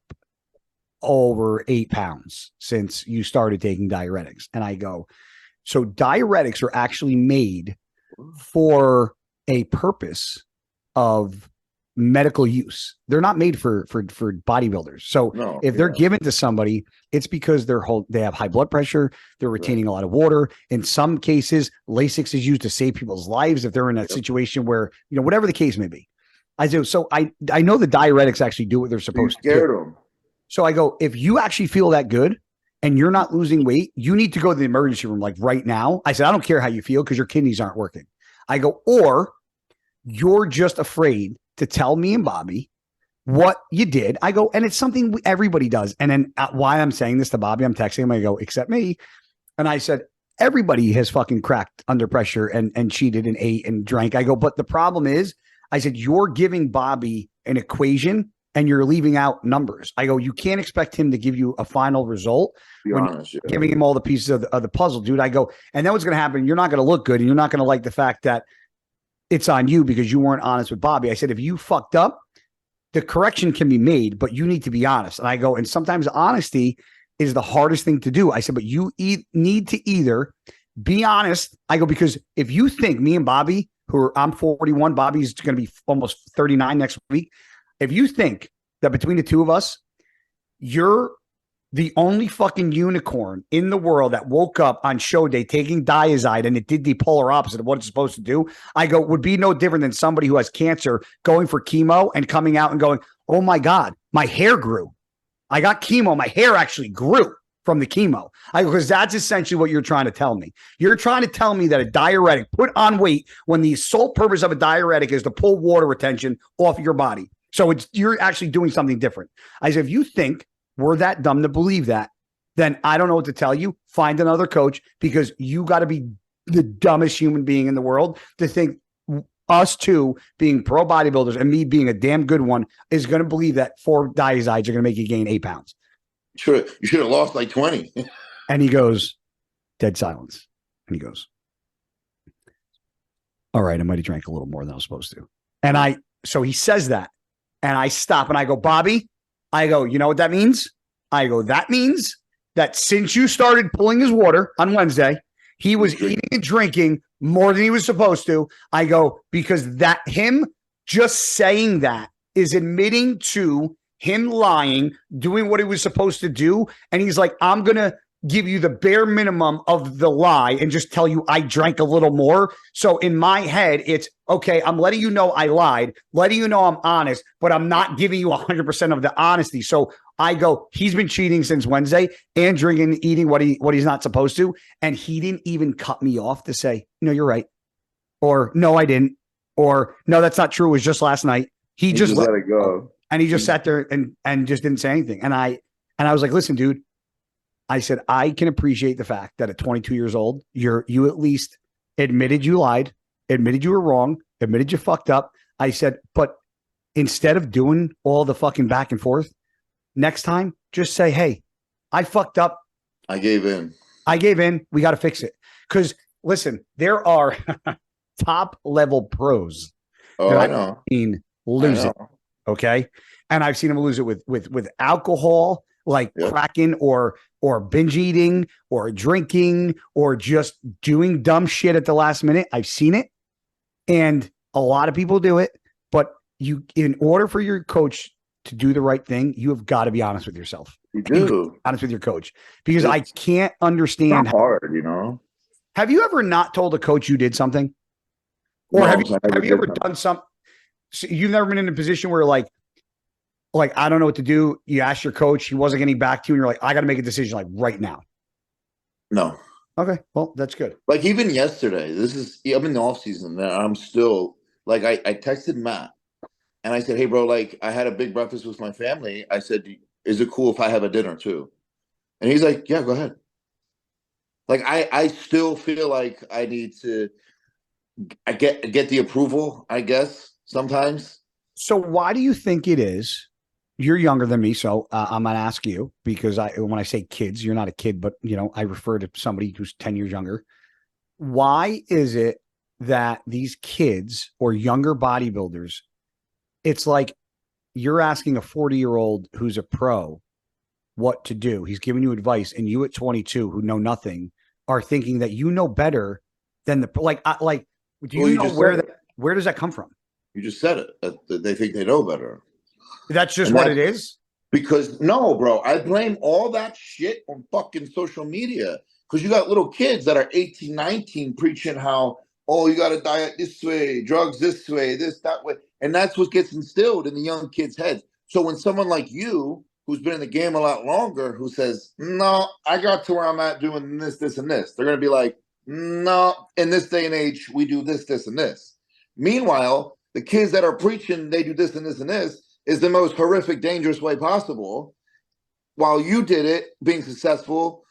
over 8 pounds since you started taking diuretics. And I go, so diuretics are actually made for a purpose of medical use. They're not made for bodybuilders. So if they're given to somebody, it's because they have high blood pressure, they're retaining a lot of water. In some cases, Lasix is used to save people's lives if they're in a situation where, whatever the case may be. I do. So I know the diuretics actually do what they're supposed to do. So I go, if you actually feel that good and you're not losing weight, you need to go to the emergency room like right now. I said, I don't care how you feel because your kidneys aren't working. I go, or you're just afraid to tell me and Bobby what you did. I go, and it's something everybody does. And then why I'm saying this to Bobby, I'm texting him. I go, except me. And I said, everybody has fucking cracked under pressure and cheated and ate and drank. I go, but the problem is, I said, you're giving Bobby an equation and you're leaving out numbers. I go, you can't expect him to give you a final result when you're giving him all the pieces of the puzzle, dude. I go, and then what's going to happen? You're not going to look good, and you're not going to like the fact that it's on you because you weren't honest with Bobby. I said, if you fucked up, the correction can be made, but you need to be honest. And I go, and sometimes honesty is the hardest thing to do. I said, but you need to either be honest. I go, because if you think me and Bobby, I'm 41, Bobby's going to be almost 39 next week. If you think that between the two of us, you're the only fucking unicorn in the world that woke up on show day taking Diazide and it did the polar opposite of what it's supposed to do, I go, would be no different than somebody who has cancer going for chemo and coming out and going, oh my God, my hair grew. I got chemo. My hair actually grew from the chemo. Because that's essentially what you're trying to tell me. You're trying to tell me that a diuretic put on weight when the sole purpose of a diuretic is to pull water retention off your body. So you're actually doing something different. I said, if you think we're that dumb to believe that, then I don't know what to tell you. Find another coach, because you got to be the dumbest human being in the world to think us two being pro bodybuilders and me being a damn good one is going to believe that 4 diazides are going to make you gain 8 pounds. Sure, you should have lost like 20. And he goes, dead silence. And he goes, all right, I might have drank a little more than I was supposed to. And so he says that. And I stop and I go, Bobby, I go, you know what that means? I go, that means that since you started pulling his water on Wednesday, he was eating and drinking more than he was supposed to. I go, because that him just saying that is admitting to him lying, doing what he was supposed to do. And he's like, I'm going to give you the bare minimum of the lie and just tell you I drank a little more. So in my head, it's okay. I'm letting you know I lied, letting you know I'm honest, but I'm not giving you 100% of the honesty. So I go, he's been cheating since Wednesday and drinking and eating what he's not supposed to. And he didn't even cut me off to say, no, you're right. or no, I didn't, or no, that's not true. It was just last night. He just let it go. and he just sat there and just didn't say anything. And I was like, listen, dude, I said, I can appreciate the fact that at 22 years old, you at least admitted you lied, admitted you were wrong, admitted you fucked up. I said, but instead of doing all the fucking back and forth, next time, just say, hey, I fucked up. I gave in. We got to fix it. Because listen, there are top level pros. Oh, I know. Lose it. Okay. And I've seen him lose it with alcohol, like cracking or binge eating or drinking or just doing dumb shit at the last minute. I've seen it. And a lot of people do it. But in order for your coach to do the right thing, you have got to be honest with yourself. You do. Honest with your coach. Because I can't understand. It's hard, you know. Have you ever not told a coach you did something? Or have you ever done something? So you've never been in a position where like, I don't know what to do. You asked your coach, he wasn't getting back to you, and you're like, I got to make a decision like right now. No. Okay. Well, that's good. Like even yesterday, I'm in the off season and I'm still like, I texted Matt and I said, hey bro, like I had a big breakfast with my family. I said, is it cool if I have a dinner too? And he's like, yeah, go ahead. Like I still feel like I need to get the approval, I guess, sometimes. So why do you think it is? You're younger than me, so I'm going to ask you, because when I say kids, you're not a kid, but I refer to somebody who's 10 years younger. Why is it that these kids or younger bodybuilders, it's like you're asking a 40-year-old who's a pro what to do? He's giving you advice, and you at 22 who know nothing are thinking that you know better than the do you know where does that come from? You just said it. They think they know better. That's just what it is? Because no, bro, I blame all that shit on fucking social media. Because you got little kids that are 18, 19 preaching how, oh, you got to diet this way, drugs this way, this, that way. And that's what gets instilled in the young kids' heads. So when someone like you, who's been in the game a lot longer, who says, no, I got to where I'm at doing this, this, and this, they're going to be like, no, in this day and age, we do this, this, and this. Meanwhile, the kids that are preaching they do this and this and this is the most horrific, dangerous way possible. While you did it, being successful,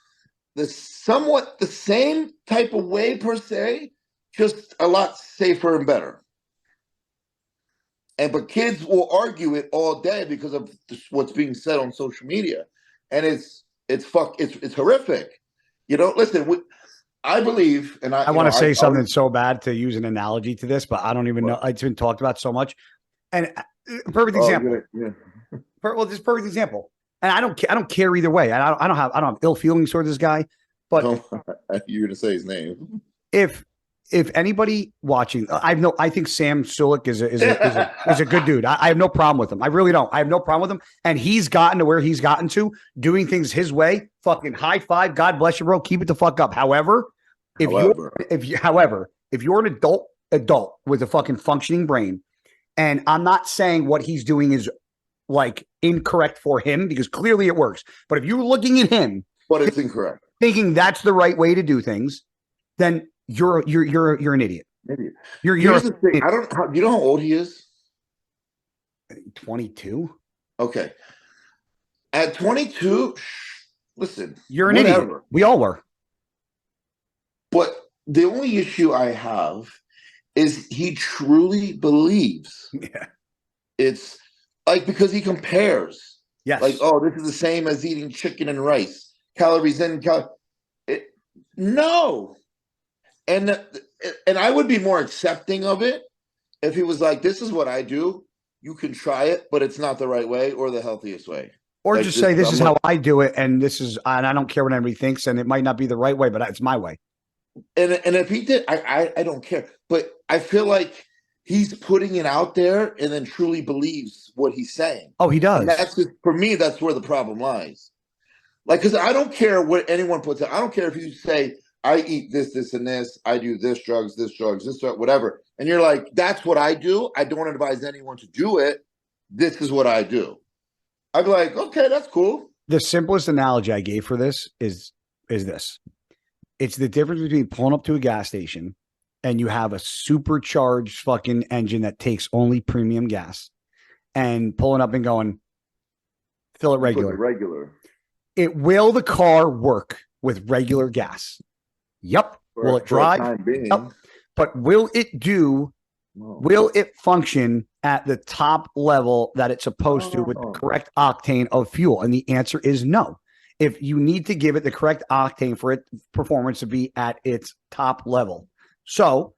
somewhat the same type of way per se, just a lot safer and better. But kids will argue it all day because of what's being said on social media, and it's horrific. Listen, I believe, and I want to say something so bad to use an analogy to this, but I don't even know. It's been talked about so much. And perfect example. Just perfect example. And I don't care either way. I don't have ill feelings toward this guy. But you're gonna say his name. If anybody watching, I think Sam Sulik is a good dude. I have no problem with him. I really don't. I have no problem with him. And he's gotten to where he's gotten to, doing things his way. Fucking high five. God bless you, bro. Keep it the fuck up. However, if you're an adult with a fucking functioning brain, and I'm not saying what he's doing is like incorrect for him, because clearly it works. But if you're looking at him, but it's incorrect, thinking that's the right way to do things, then you're an idiot. Idiot. Here's the thing. You know how old he is? 22. Okay. At 22, listen. You're an idiot. We all were. But the only issue I have is he truly believes. Yeah. It's like, because he compares. Yes. Like, oh, this is the same as eating chicken and rice. Calories in, no. And I would be more accepting of it if he was like, this is what I do. You can try it, but it's not the right way or the healthiest way. Or like, just say, this is how I do it. And I don't care what anybody thinks. And it might not be the right way, but it's my way. And if he did, I don't care. But I feel like he's putting it out there and then truly believes what he's saying. Oh, he does. And that's just, for me, that's where the problem lies. Like, because I don't care what anyone puts out. I don't care if you say, I eat this, this, and this. I do this drug, whatever. And you're like, that's what I do. I don't advise anyone to do it. This is what I do. I'd be like, okay, that's cool. The simplest analogy I gave for this is this. It's the difference between pulling up to a gas station and you have a supercharged fucking engine that takes only premium gas and pulling up and going, fill it regular. Regular. Will the car work with regular gas? Yep. Will it drive? Yep. But will it do? Will it function at the top level that it's supposed to with the correct octane of fuel? And the answer is no. If you need to give it the correct octane for its performance to be at its top level. So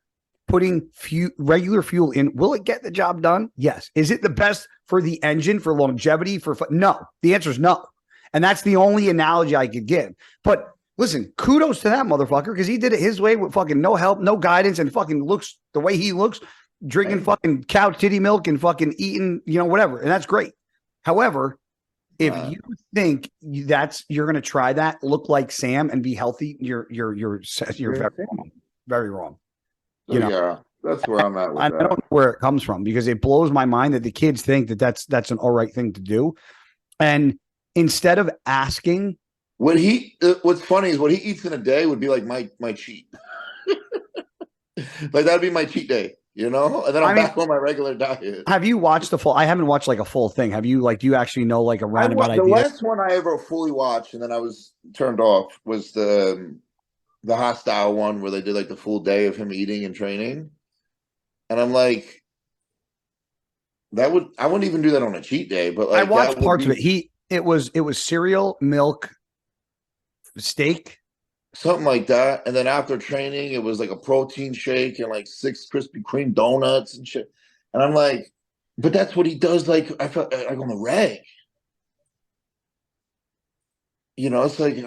putting regular fuel in, will it get the job done? Yes. Is it the best for the engine, for longevity? No. The answer is no. And that's the only analogy I could give. But listen, kudos to that motherfucker, because he did it his way with fucking no help, no guidance, and fucking looks the way he looks, drinking fucking cow titty milk and fucking eating, whatever. And that's great. However, if you think you're going to try that, look like Sam and be healthy, you're very wrong. Very wrong. Yeah, that's where I'm at with I don't know where it comes from, because it blows my mind that the kids think that that's an all right thing to do. And instead of asking, what's funny is what he eats in a day would be like my cheat. Like that'd be my cheat day, and then I'm back on my regular diet. Have you watched I haven't watched like a full thing. Have you, do you actually know like a roundabout idea? The last one I ever fully watched and then I was turned off was the Hostile one, where they did like the full day of him eating and training. And I'm like, I wouldn't even do that on a cheat day, but like, I watched parts of it. It was cereal, milk, steak, something like that. And then after training, it was like a protein shake and like 6 Krispy Kreme donuts and shit. And I'm like, but that's what he does. Like I felt like on the reg, it's like,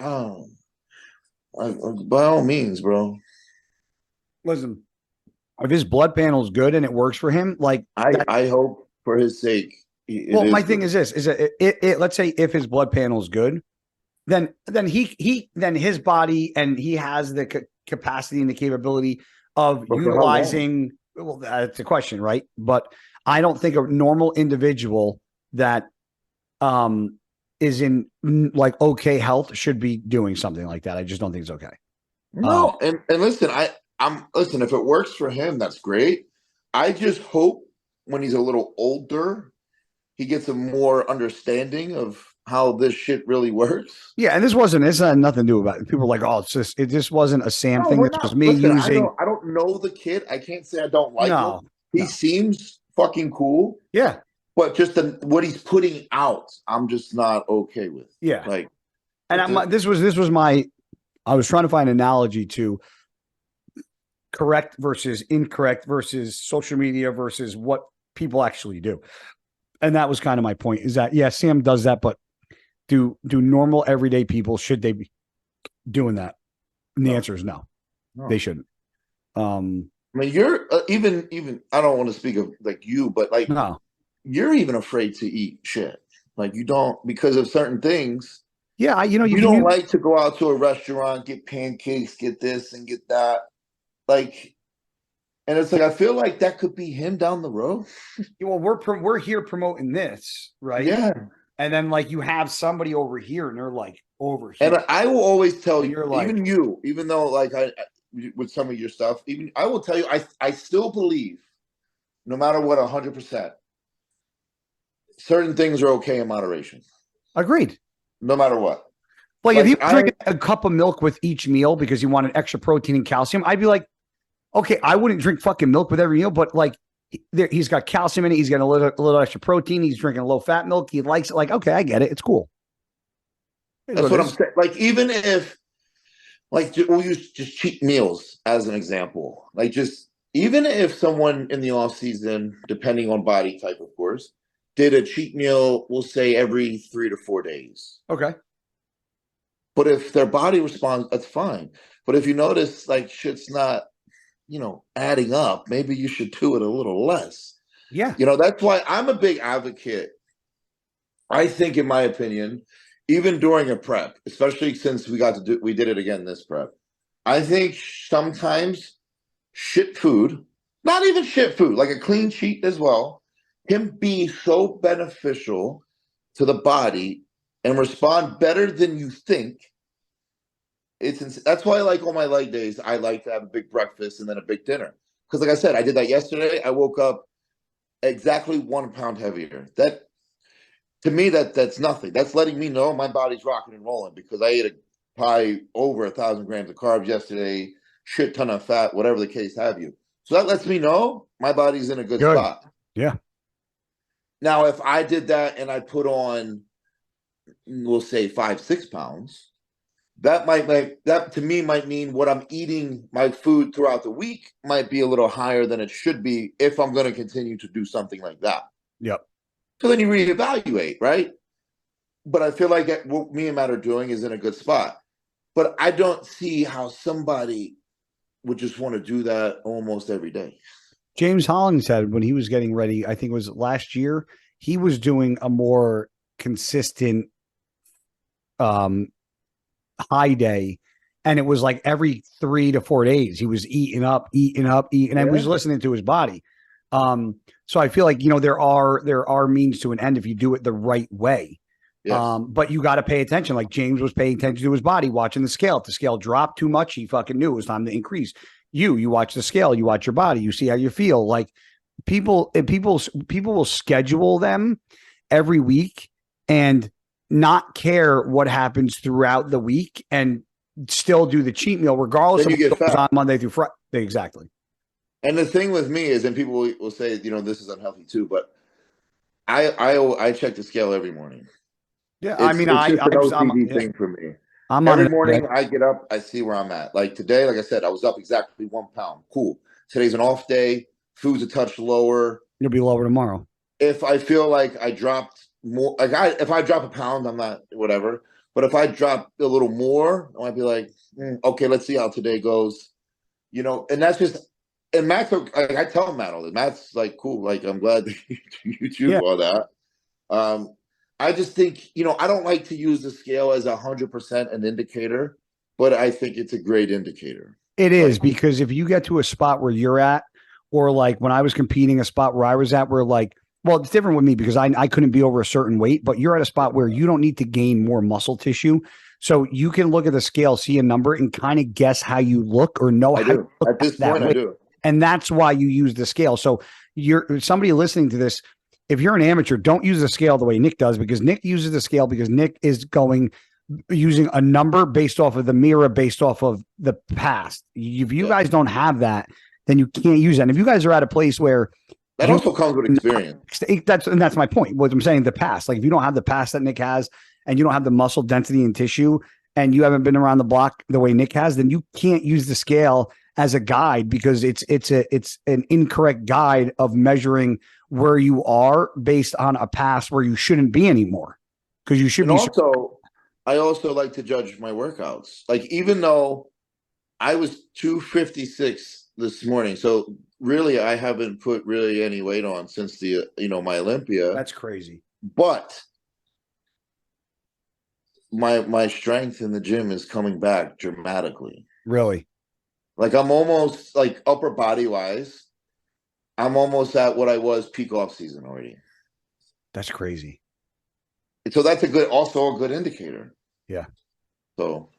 by all means, bro. Listen, if his blood panel is good and it works for him, like I hope for his sake. Well, my thing is this: let's say if his blood panel is good, then his body, and he has the capacity and the capability of utilizing. Well, that's a question, right? But I don't think a normal individual that is in like okay health should be doing something like that. I just don't think it's okay. No, and listen, listen, if it works for him, that's great. I just hope when he's a little older, he gets a more understanding of how this shit really works. Yeah, and this had nothing to do about it. People are like, oh, it just wasn't a Sam thing. This was me using. I don't know the kid. I can't say I don't like him. He seems fucking cool. Yeah. But just what he's putting out, I'm just not okay with. Yeah. Like, and this was my. I was trying to find an analogy to correct versus incorrect versus social media versus what people actually do. And that was kind of my point, is that, yeah, Sam does that, but do normal everyday people, should they be doing that? And the answer is no, they shouldn't. I mean, you're even I don't want to speak of like you, but like you're even afraid to eat shit. Like you don't, because of certain things. Yeah, you don't like to go out to a restaurant, get pancakes, get this and get that. Like, and it's like, I feel like that could be him down the road. Well, we're here promoting this, right? Yeah. And then like you have somebody over here and they're like over here. And I will always tell you, like, even though like I with some of your stuff, even I will tell you, I still believe, no matter what, 100%, certain things are okay in moderation. Agreed. No matter what. Like if you drink a cup of milk with each meal because you want an extra protein and calcium, I'd be like, okay, I wouldn't drink fucking milk with every meal, but like he's got calcium in it. He's got a little extra protein. He's drinking a low fat milk. He likes it. Like, okay, I get it. It's cool. That's what I'm saying. Like, even if, like, we'll use just cheat meals as an example. Like, just even if someone in the off season, depending on body type, of course, did a cheat meal, we'll say every 3 to 4 days. Okay. But if their body responds, that's fine. But if you notice, like, shit's not, adding up, maybe you should do it a little less. Yeah. That's why I'm a big advocate. I think, in my opinion, even during a prep, especially since we did it again this prep, I think sometimes shit food, not even shit food, like a clean cheat as well, can be so beneficial to the body and respond better than you think That's why I like on my leg days. I like to have a big breakfast and then a big dinner. Because like I said, I did that yesterday. I woke up exactly 1 pound heavier. That to me, that's nothing. That's letting me know my body's rocking and rolling because I ate probably over 1,000 grams of carbs yesterday, shit ton of fat, whatever the case have you. So that lets me know my body's in a good Good. spot. Yeah. Now, if I did that and I put on, we'll say 5, 6 pounds, that to me might mean what I'm eating, my food throughout the week might be a little higher than it should be if I'm going to continue to do something like that. Yep. So then you reevaluate, right? But I feel like what me and Matt are doing is in a good spot. But I don't see how somebody would just want to do that almost every day. James Holland said when he was getting ready, I think it was last year, he was doing a more consistent high day. And it was like every 3 to 4 days, he was eating up. And he was listening to his body. So I feel like, there are means to an end if you do it the right way. Yes. But you got to pay attention. Like James was paying attention to his body, watching the scale. If the scale dropped too much, he fucking knew it was time to increase. You watch the scale, you watch your body, you see how you feel. Like people will schedule them every week and not care what happens throughout the week and still do the cheat meal regardless of what goes on Monday through Friday. Exactly. And the thing with me is, and people will say, this is unhealthy too, but I check the scale every morning. Yeah, it's just an OCD thing for me. Every morning I get up, I see where I'm at. Like today, like I said, I was up exactly 1 pound. Cool. Today's an off day. Food's a touch lower. You'll be lower tomorrow. If I feel like I dropped more, if I drop a pound, I'm not whatever. But if I drop a little more, I might be like, okay, let's see how today goes. And that's just. And Matt's like, I tell Matt all this. Matt's like, cool. Like, I'm glad that you choose all that. I just think, I don't like to use the scale as 100% an indicator, but I think it's a great indicator. It is, because if you get to a spot where you're at, or like when I was competing, a spot where I was at, where like, well, it's different with me because I couldn't be over a certain weight, but you're at a spot where you don't need to gain more muscle tissue. So you can look at the scale, see a number, and kind of guess how you look or know how you look at this point. I do. And that's why you use the scale. So you're somebody listening to this. If you're an amateur, don't use the scale the way Nick does, because Nick uses the scale because Nick is using a number based off of the mirror, based off of the past. If you guys don't have that, then you can't use that. And if you guys are at a place where that also comes with experience, that's my point. What I'm saying, the past, like if you don't have the past that Nick has, and you don't have the muscle density and tissue, and you haven't been around the block the way Nick has, then you can't use the scale as a guide, because it's an incorrect guide of measuring where you are based on a past where you shouldn't be anymore, because you should be. Also, I also like to judge my workouts. Like, even though I was 256 this morning, so really I haven't put really any weight on since the my Olympia. That's crazy. But my strength in the gym is coming back dramatically. Really? Like, I'm almost, like, upper body wise, I'm almost at what I was peak off season already. That's crazy. So that's also a good indicator. Yeah. So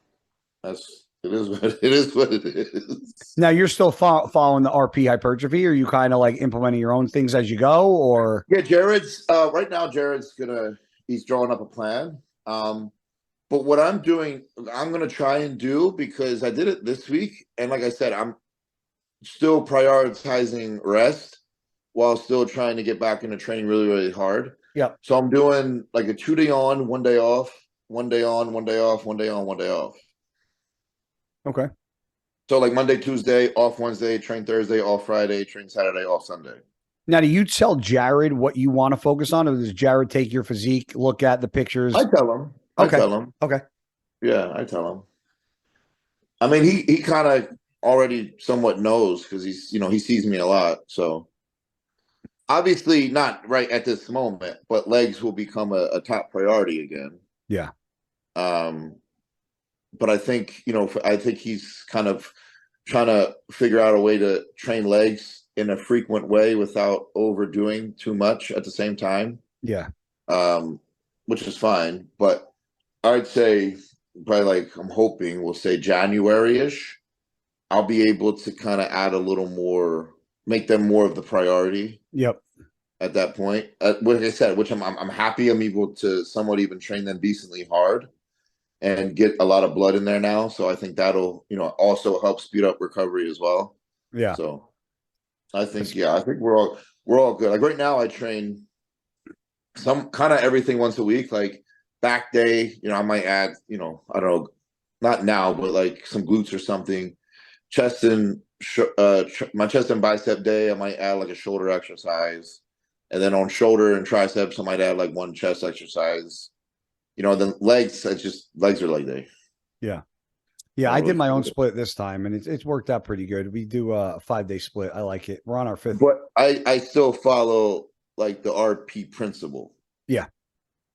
it is what it is. Now you're still following the RP hypertrophy, or are you kind of like implementing your own things as you go, or? Yeah, Jared's right now. He's drawing up a plan. But what I'm doing, I'm going to try and do, because I did it this week. And like I said, I'm still prioritizing rest while still trying to get back into training really, really hard. Yeah. So I'm doing like a 2-day on, 1 day off, 1 day on, 1 day off, 1 day on, 1 day off. Okay. So like Monday, Tuesday, off Wednesday, train Thursday, off Friday, train Saturday, off Sunday. Now, do you tell Jared what you want to focus on, or does Jared take your physique, look at the pictures? I tell him. Okay. I tell him. Okay. Yeah, I tell him. I mean, he kind of already somewhat knows, because he sees me a lot. So obviously not right at this moment, but legs will become a top priority again. Yeah. But I think, I think he's kind of trying to figure out a way to train legs in a frequent way without overdoing too much at the same time. Yeah. Which is fine. But I'd say probably like I'm hoping we'll say January-ish, I'll be able to kind of add a little more, make them more of the priority Yep. at that point. Like I said, which I'm happy I'm able to somewhat even train them decently hard and get a lot of blood in there now. So I think that'll, also help speed up recovery as well. Yeah. So I think, yeah, I think we're all good. Like right now I train some kind of everything once a week, like back day, I might add, I don't know, not now, but like some glutes or something. Chest and my chest and bicep day, I might add like a shoulder exercise. And then on shoulder and triceps, I might add like one chest exercise. Then legs, it's just legs are leg day. Yeah. Yeah, I did my own split this time, and it's worked out pretty good. We do a 5-day split. I like it. We're on our fifth. But I still follow like the RP principle. Yeah.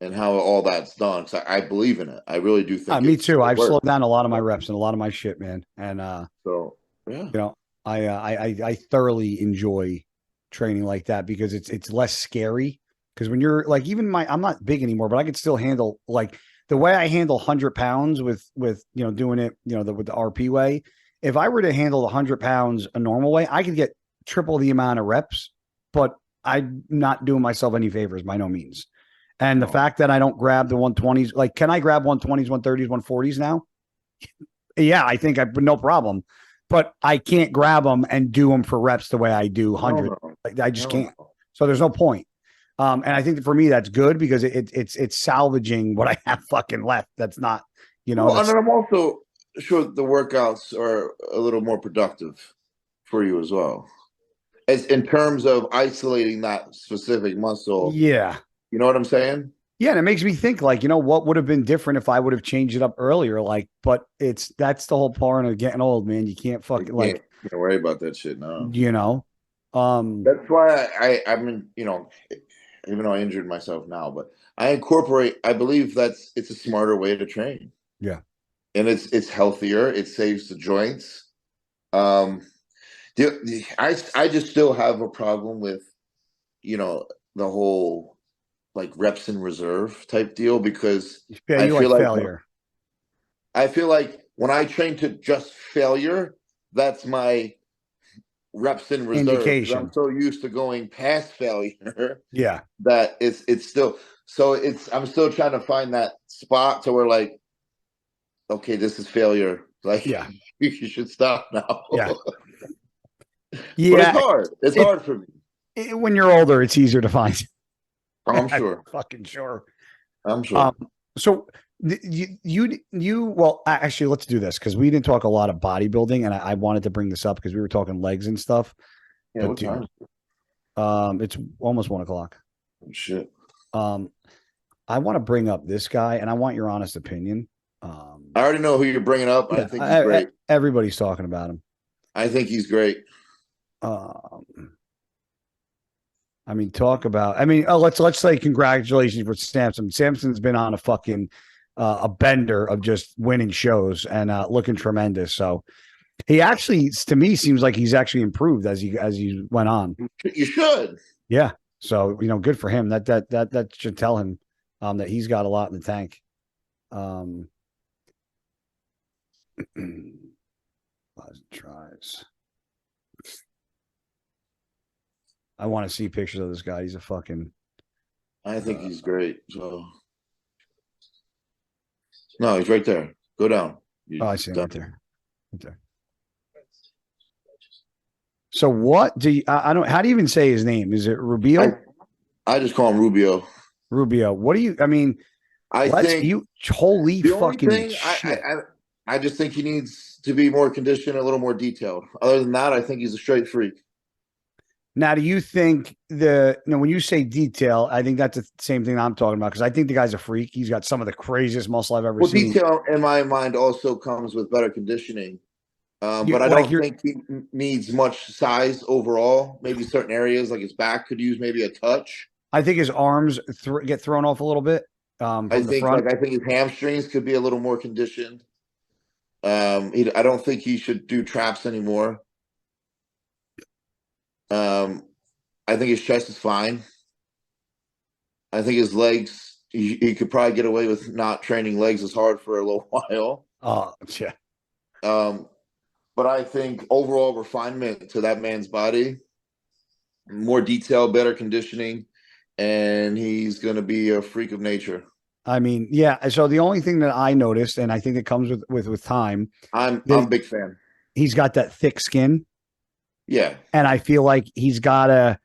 And how all that's done. So I believe in it. I really do think Me too. I've works. slowed down a lot of my reps and a lot of my shit, man. And So yeah, I thoroughly enjoy training like that because it's less scary. Because when you're like, even I'm not big anymore, but I could still handle like the way I handle 100 pounds with doing it with the RP way. If I were to handle the 100 pounds a normal way, I could get triple the amount of reps, but I'm not doing myself any favors by no means. And the fact that I don't grab the 120s, like, can I grab 120s, 130s, 140s now? Yeah, I think no problem. But I can't grab them and do them for reps the way I do 100. I just can't. So there's no point. And I think for me that's good because it's salvaging what I have fucking left. That's not, Well, and I'm also sure the workouts are a little more productive for you as well, as in terms of isolating that specific muscle. Yeah. You know what I'm saying? Yeah, and it makes me think like, what would have been different if I would have changed it up earlier? Like, but that's the whole part of getting old, man. You can't fucking can't worry about that shit now. That's why I'm in, even though I injured myself now, but I believe it's a smarter way to train. Yeah. And it's healthier. It saves the joints. I just still have a problem with, the whole like reps in reserve type deal because I feel like failure. I feel like when I train to just failure, that's my reps in reserve. Indication. I'm so used to going past failure. Yeah. That it's still so I'm still trying to find that spot to where like, okay, this is failure. Like, yeah, you should stop now. Yeah. But it's hard. It's hard for me. When you're older, it's easier to find. I'm sure. I'm fucking sure. I'm sure. So well, actually, let's do this because we didn't talk a lot of bodybuilding, and I wanted to bring this up because we were talking legs and stuff. Yeah, what time? It's almost 1:00. Oh, shit. I want to bring up this guy, and I want your honest opinion. I already know who you're bringing up. Yeah, I think he's great. Everybody's talking about him. I think he's great. I mean, let's say congratulations for Samson. Samson's been on a fucking a bender of just winning shows and looking tremendous. So he actually, to me, seems like he's actually improved as he went on. You should. Yeah. So good for him. That should tell him that he's got a lot in the tank. Tries. I want to see pictures of this guy. He's a fucking. I think he's great. So. No, he's right there. Go down. I see him right there. Right there. So what do you? I don't. How do you even say his name? Is it Rubio? I just call him Rubio. Rubio. What do you? I mean, I think you holy fucking shit. I just think he needs to be more conditioned, a little more detailed. Other than that, I think he's a straight freak. Now, do you think when you say detail, I think that's the same thing I'm talking about because I think the guy's a freak. He's got some of the craziest muscle I've ever seen. Detail in my mind also comes with better conditioning, but I don't think he needs much size overall. Maybe certain areas like his back could use maybe a touch. I think his arms get thrown off a little bit. I think his hamstrings could be a little more conditioned. I don't think he should do traps anymore. I think his chest is fine. I think his legs he could probably get away with not training legs as hard for a little while. Oh, yeah. But I think overall refinement to that man's body, more detail, better conditioning, and he's going to be a freak of nature. I mean, yeah. So the only thing that I noticed, and I think it comes with time, I'm a big fan. He's got that thick skin. Yeah. And I feel like he's got to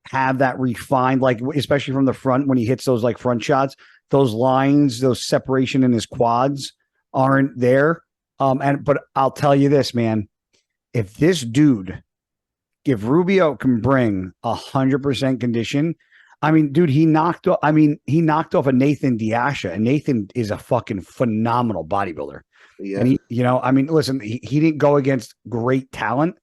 have that refined, like, especially from the front when he hits those like front shots, those lines, those separation in his quads aren't there. But I'll tell you this, man, if Rubio can bring 100% condition, I mean, dude, he knocked off a Nathan Diasha, and Nathan is a fucking phenomenal bodybuilder. Yeah. And listen, he didn't go against great talent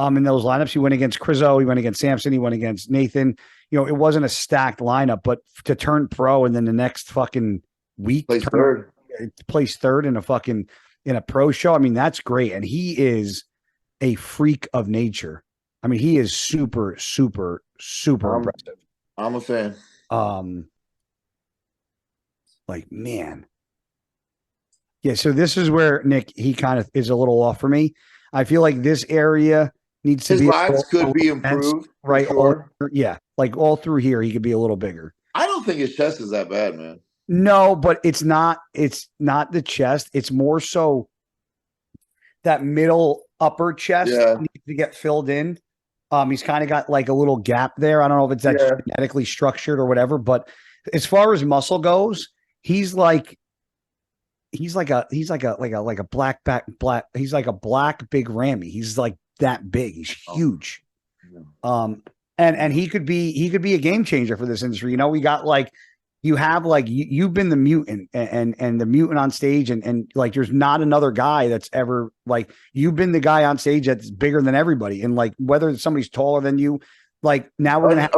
in those lineups. He went against Crizo, he went against Samson, he went against Nathan. It wasn't a stacked lineup, but to turn pro and then the next fucking week place third in a pro show, I mean, that's great. And he is a freak of nature. I mean, he is super, super, super impressive. I'm a fan. Like, man. Yeah, so this is where Nick, he kind of is a little off for me. I feel like this area needs to be. His lats could be improved, right? Sure. Like all through here, he could be a little bigger. I don't think his chest is that bad, man. No, but it's not. It's not the chest. It's more so that middle upper chest needs to get filled in. He's kind of got like a little gap there. I don't know if it's that genetically structured or whatever, but as far as muscle goes, he's like a black he's like a black big Rammy. He's like that big. He's huge. And he could be a game changer for this industry. We got like, you've been the mutant and the mutant on stage and like there's not another guy that's ever like you've been the guy on stage that's bigger than everybody. And like whether somebody's taller than you, like now we're gonna have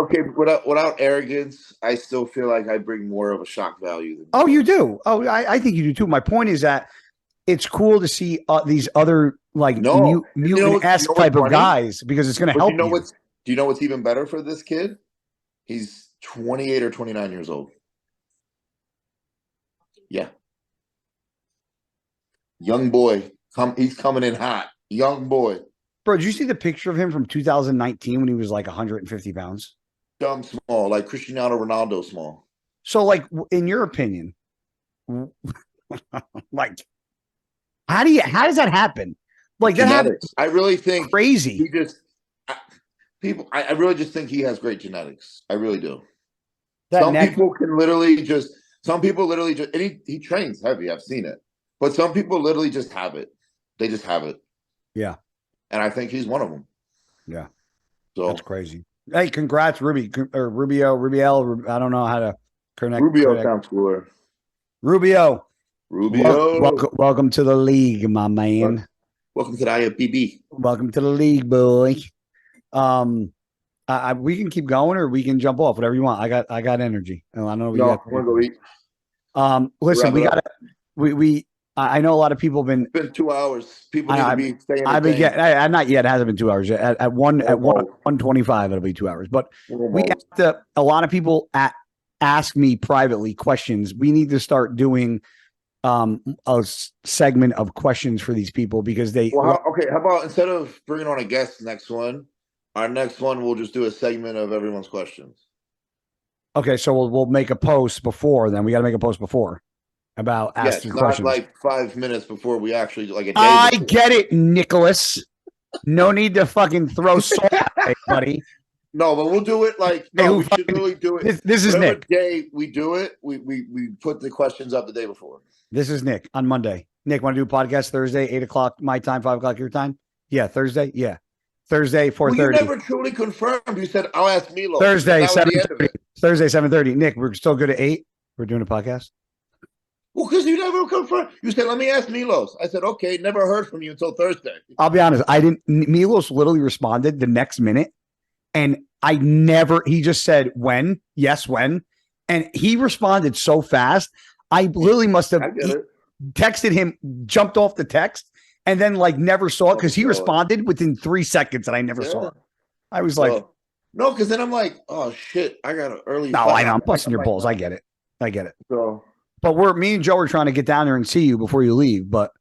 without arrogance, I still feel like I bring more of a shock value than you do. I think you do too. My point is that it's cool to see these other like mutant-esque type of guys because it's gonna help you. Do you know what's even better for this kid? He's 28 or 29 years old. Yeah. Young boy. He's coming in hot. Young boy. Bro, did you see the picture of him from 2019 when he was like 150 pounds? Dumb small, like Cristiano Ronaldo small. So, like, in your opinion, like, how does that happen? Like, genetics. That happens. I really think crazy. I really just think he has great genetics. I really do. Some people literally just, and he trains heavy. I've seen it. But some people literally just have it. They just have it. Yeah. And I think he's one of them. Yeah. So that's crazy. Hey, congrats, Rubio. I don't know how to connect. Rubio sounds cooler. Rubio. Welcome to the league, my man. Welcome to the IFBB. Welcome to the league, boy. We can keep going or we can jump off, whatever you want. I got energy. I don't know. I want to go eat. Listen, I know a lot of people have been. It's been 2 hours. People need to be staying. Not yet. It hasn't been 2 hours yet. At 1:25, it'll be 2 hours. But we have to. A lot of people ask me privately questions. We need to start doing a segment of questions for these people because they. How about instead of bringing on a guest next one, our next one we'll just do a segment of everyone's questions. Okay, so we'll make a post before. Then we got to make a post before. About asking questions. Not like 5 minutes before we actually like a day. I get it, Nicholas. No need to fucking throw salt at it, buddy. No, but we'll do it like we should really do it. This is Nick. Day we do it. We put the questions up the day before. This is Nick on Monday. Nick, want to do a podcast Thursday, 8:00 my time, 5:00 your time? Yeah, Thursday. Yeah, Thursday, 4:30. You never truly confirmed. You said I'll ask Milo. Thursday, 7:30. Thursday, 7:30. Nick, we're still good at 8. We're doing a podcast. Well, because you never confirmed. You said, let me ask Milos. I said, okay, never heard from you until Thursday. I'll be honest. Milos literally responded the next minute. And he just said, when? Yes, when? And he responded so fast. I literally must have texted him, jumped off the text, and then like never saw it because he responded within 3 seconds and I never saw it. I was like, no, because then I'm like, oh shit, I got an early. No, I know. I'm busting your balls. I get it. I get it. So, But me and Joe are trying to get down there and see you before you leave. But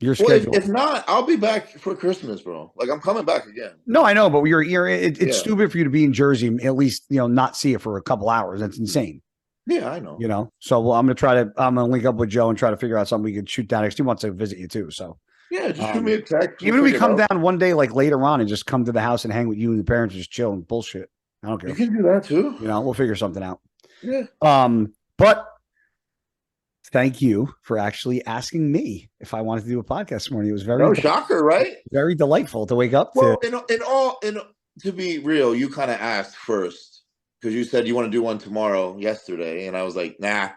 your well, schedule. if not, I'll be back for Christmas, bro. Like I'm coming back again. No, I know, but it's Yeah. stupid for you to be in Jersey and at least not see it for a couple hours. That's insane. Yeah, I know. So I'm gonna link up with Joe and try to figure out something we could shoot down next. He wants to visit you too. So Yeah, just shoot me a text. even if we come down one day like later on and just come to the house and hang with you and the parents, just chill and bullshit. I don't care. You can do that too. We'll figure something out. Yeah. But thank you for actually asking me if I wanted to do a podcast this morning. It was very shocker, right? Very delightful to wake up well, to. To be real, you kind of asked first because you said you want to do one tomorrow yesterday, and I was like, nah.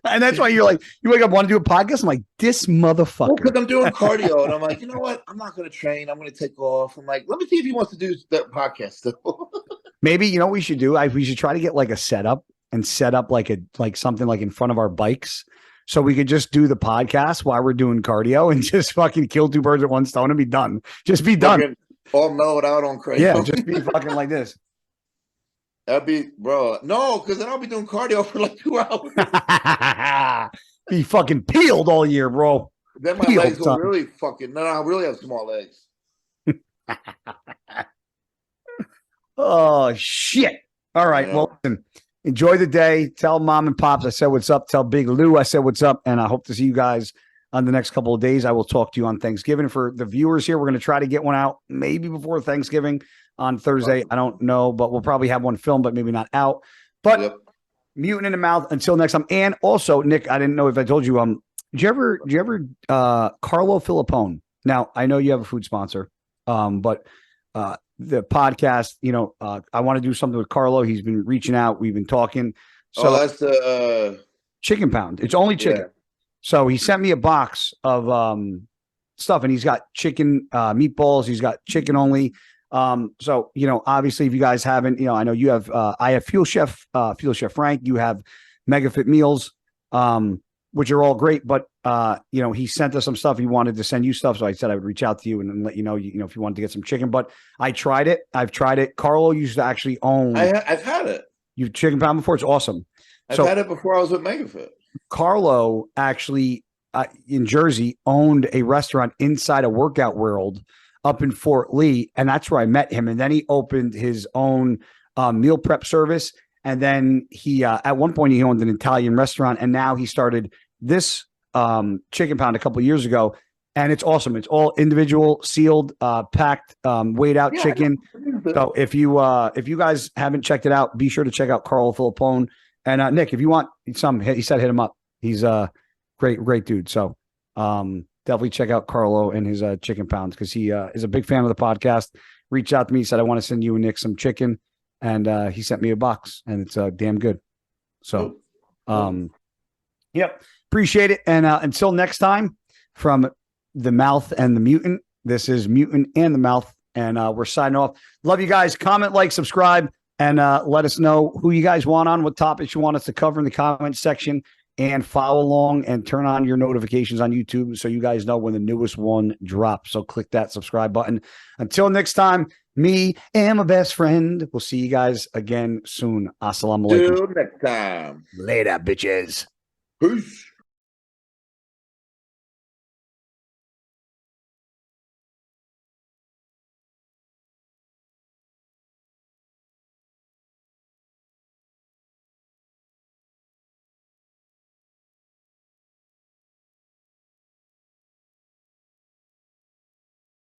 And that's why you're like, you wake up, want to do a podcast? I'm like, this motherfucker. Because I'm doing cardio, and I'm like, you know what? I'm not going to train. I'm going to take off. I'm like, let me see if he wants to do that podcast still. Maybe what we should do? We should try to get like a setup and set up like something like in front of our bikes, so we could just do the podcast while we're doing cardio and just fucking kill two birds with one stone and be done. Just be done. All mellowed out on crazy. Yeah, just be fucking like this. That'd be, bro. No, because then I'll be doing cardio for like 2 hours. Be fucking peeled all year, bro. Then my legs will really fucking. No, I really have small legs. Oh shit! All right, well, listen, enjoy the day. Tell mom and pops I said what's up. Tell Big Lou I said what's up, and I hope to see you guys on the next couple of days. I will talk to you on Thanksgiving. For the viewers here, we're going to try to get one out maybe before Thanksgiving on Thursday. I don't know, but we'll probably have one filmed, but maybe not out. But Mutant in the mouth until next time. And also, Nick, I didn't know if I told you. Did you ever Carlo Filippone? Now I know you have a food sponsor, but the podcast, I want to do something with Carlo. He's been reaching out. We've been talking. So that's the Chicken Pound. It's only chicken. Yeah. So he sent me a box of stuff, and he's got chicken meatballs. He's got chicken only. So obviously, if you guys haven't, I know you have. I have Fuel Chef Frank. You have MegaFit Meals, which are all great. But he sent us some stuff. He wanted to send you stuff, so I said I would reach out to you and let you know. If you wanted to get some chicken. But I tried it. I've tried it. Carlo used to actually own. I've had it. You've Chicken Pound before. It's awesome. I've had it before I was with MegaFit. Carlo actually in Jersey owned a restaurant inside a Workout World up in Fort Lee, and that's where I met him. And then he opened his own meal prep service, and then he at one point he owned an Italian restaurant, and now he started this Chicken Pound a couple of years ago, and it's awesome. It's all individual, sealed, packed, weighed out chicken. So if you guys haven't checked it out, be sure to check out Carlo Filippone. And Nick, if you want some, he said hit him up. He's a great dude. So definitely check out Carlo and his Chicken Pounds, because he is a big fan of the podcast. Reached out to me, said, I want to send you and Nick some chicken. And he sent me a box, and it's damn good. So, yep, appreciate it. And until next time, from the Mouth and the Mutant, this is Mutant and the Mouth, and we're signing off. Love you guys. Comment, like, subscribe, and let us know who you guys want on, what topics you want us to cover in the comment section, and follow along and turn on your notifications on YouTube so you guys know when the newest one drops. So click that subscribe button. Until next time, me and my best friend. We'll see you guys again soon. Assalamu alaikum. Till next time. Later, bitches. Peace.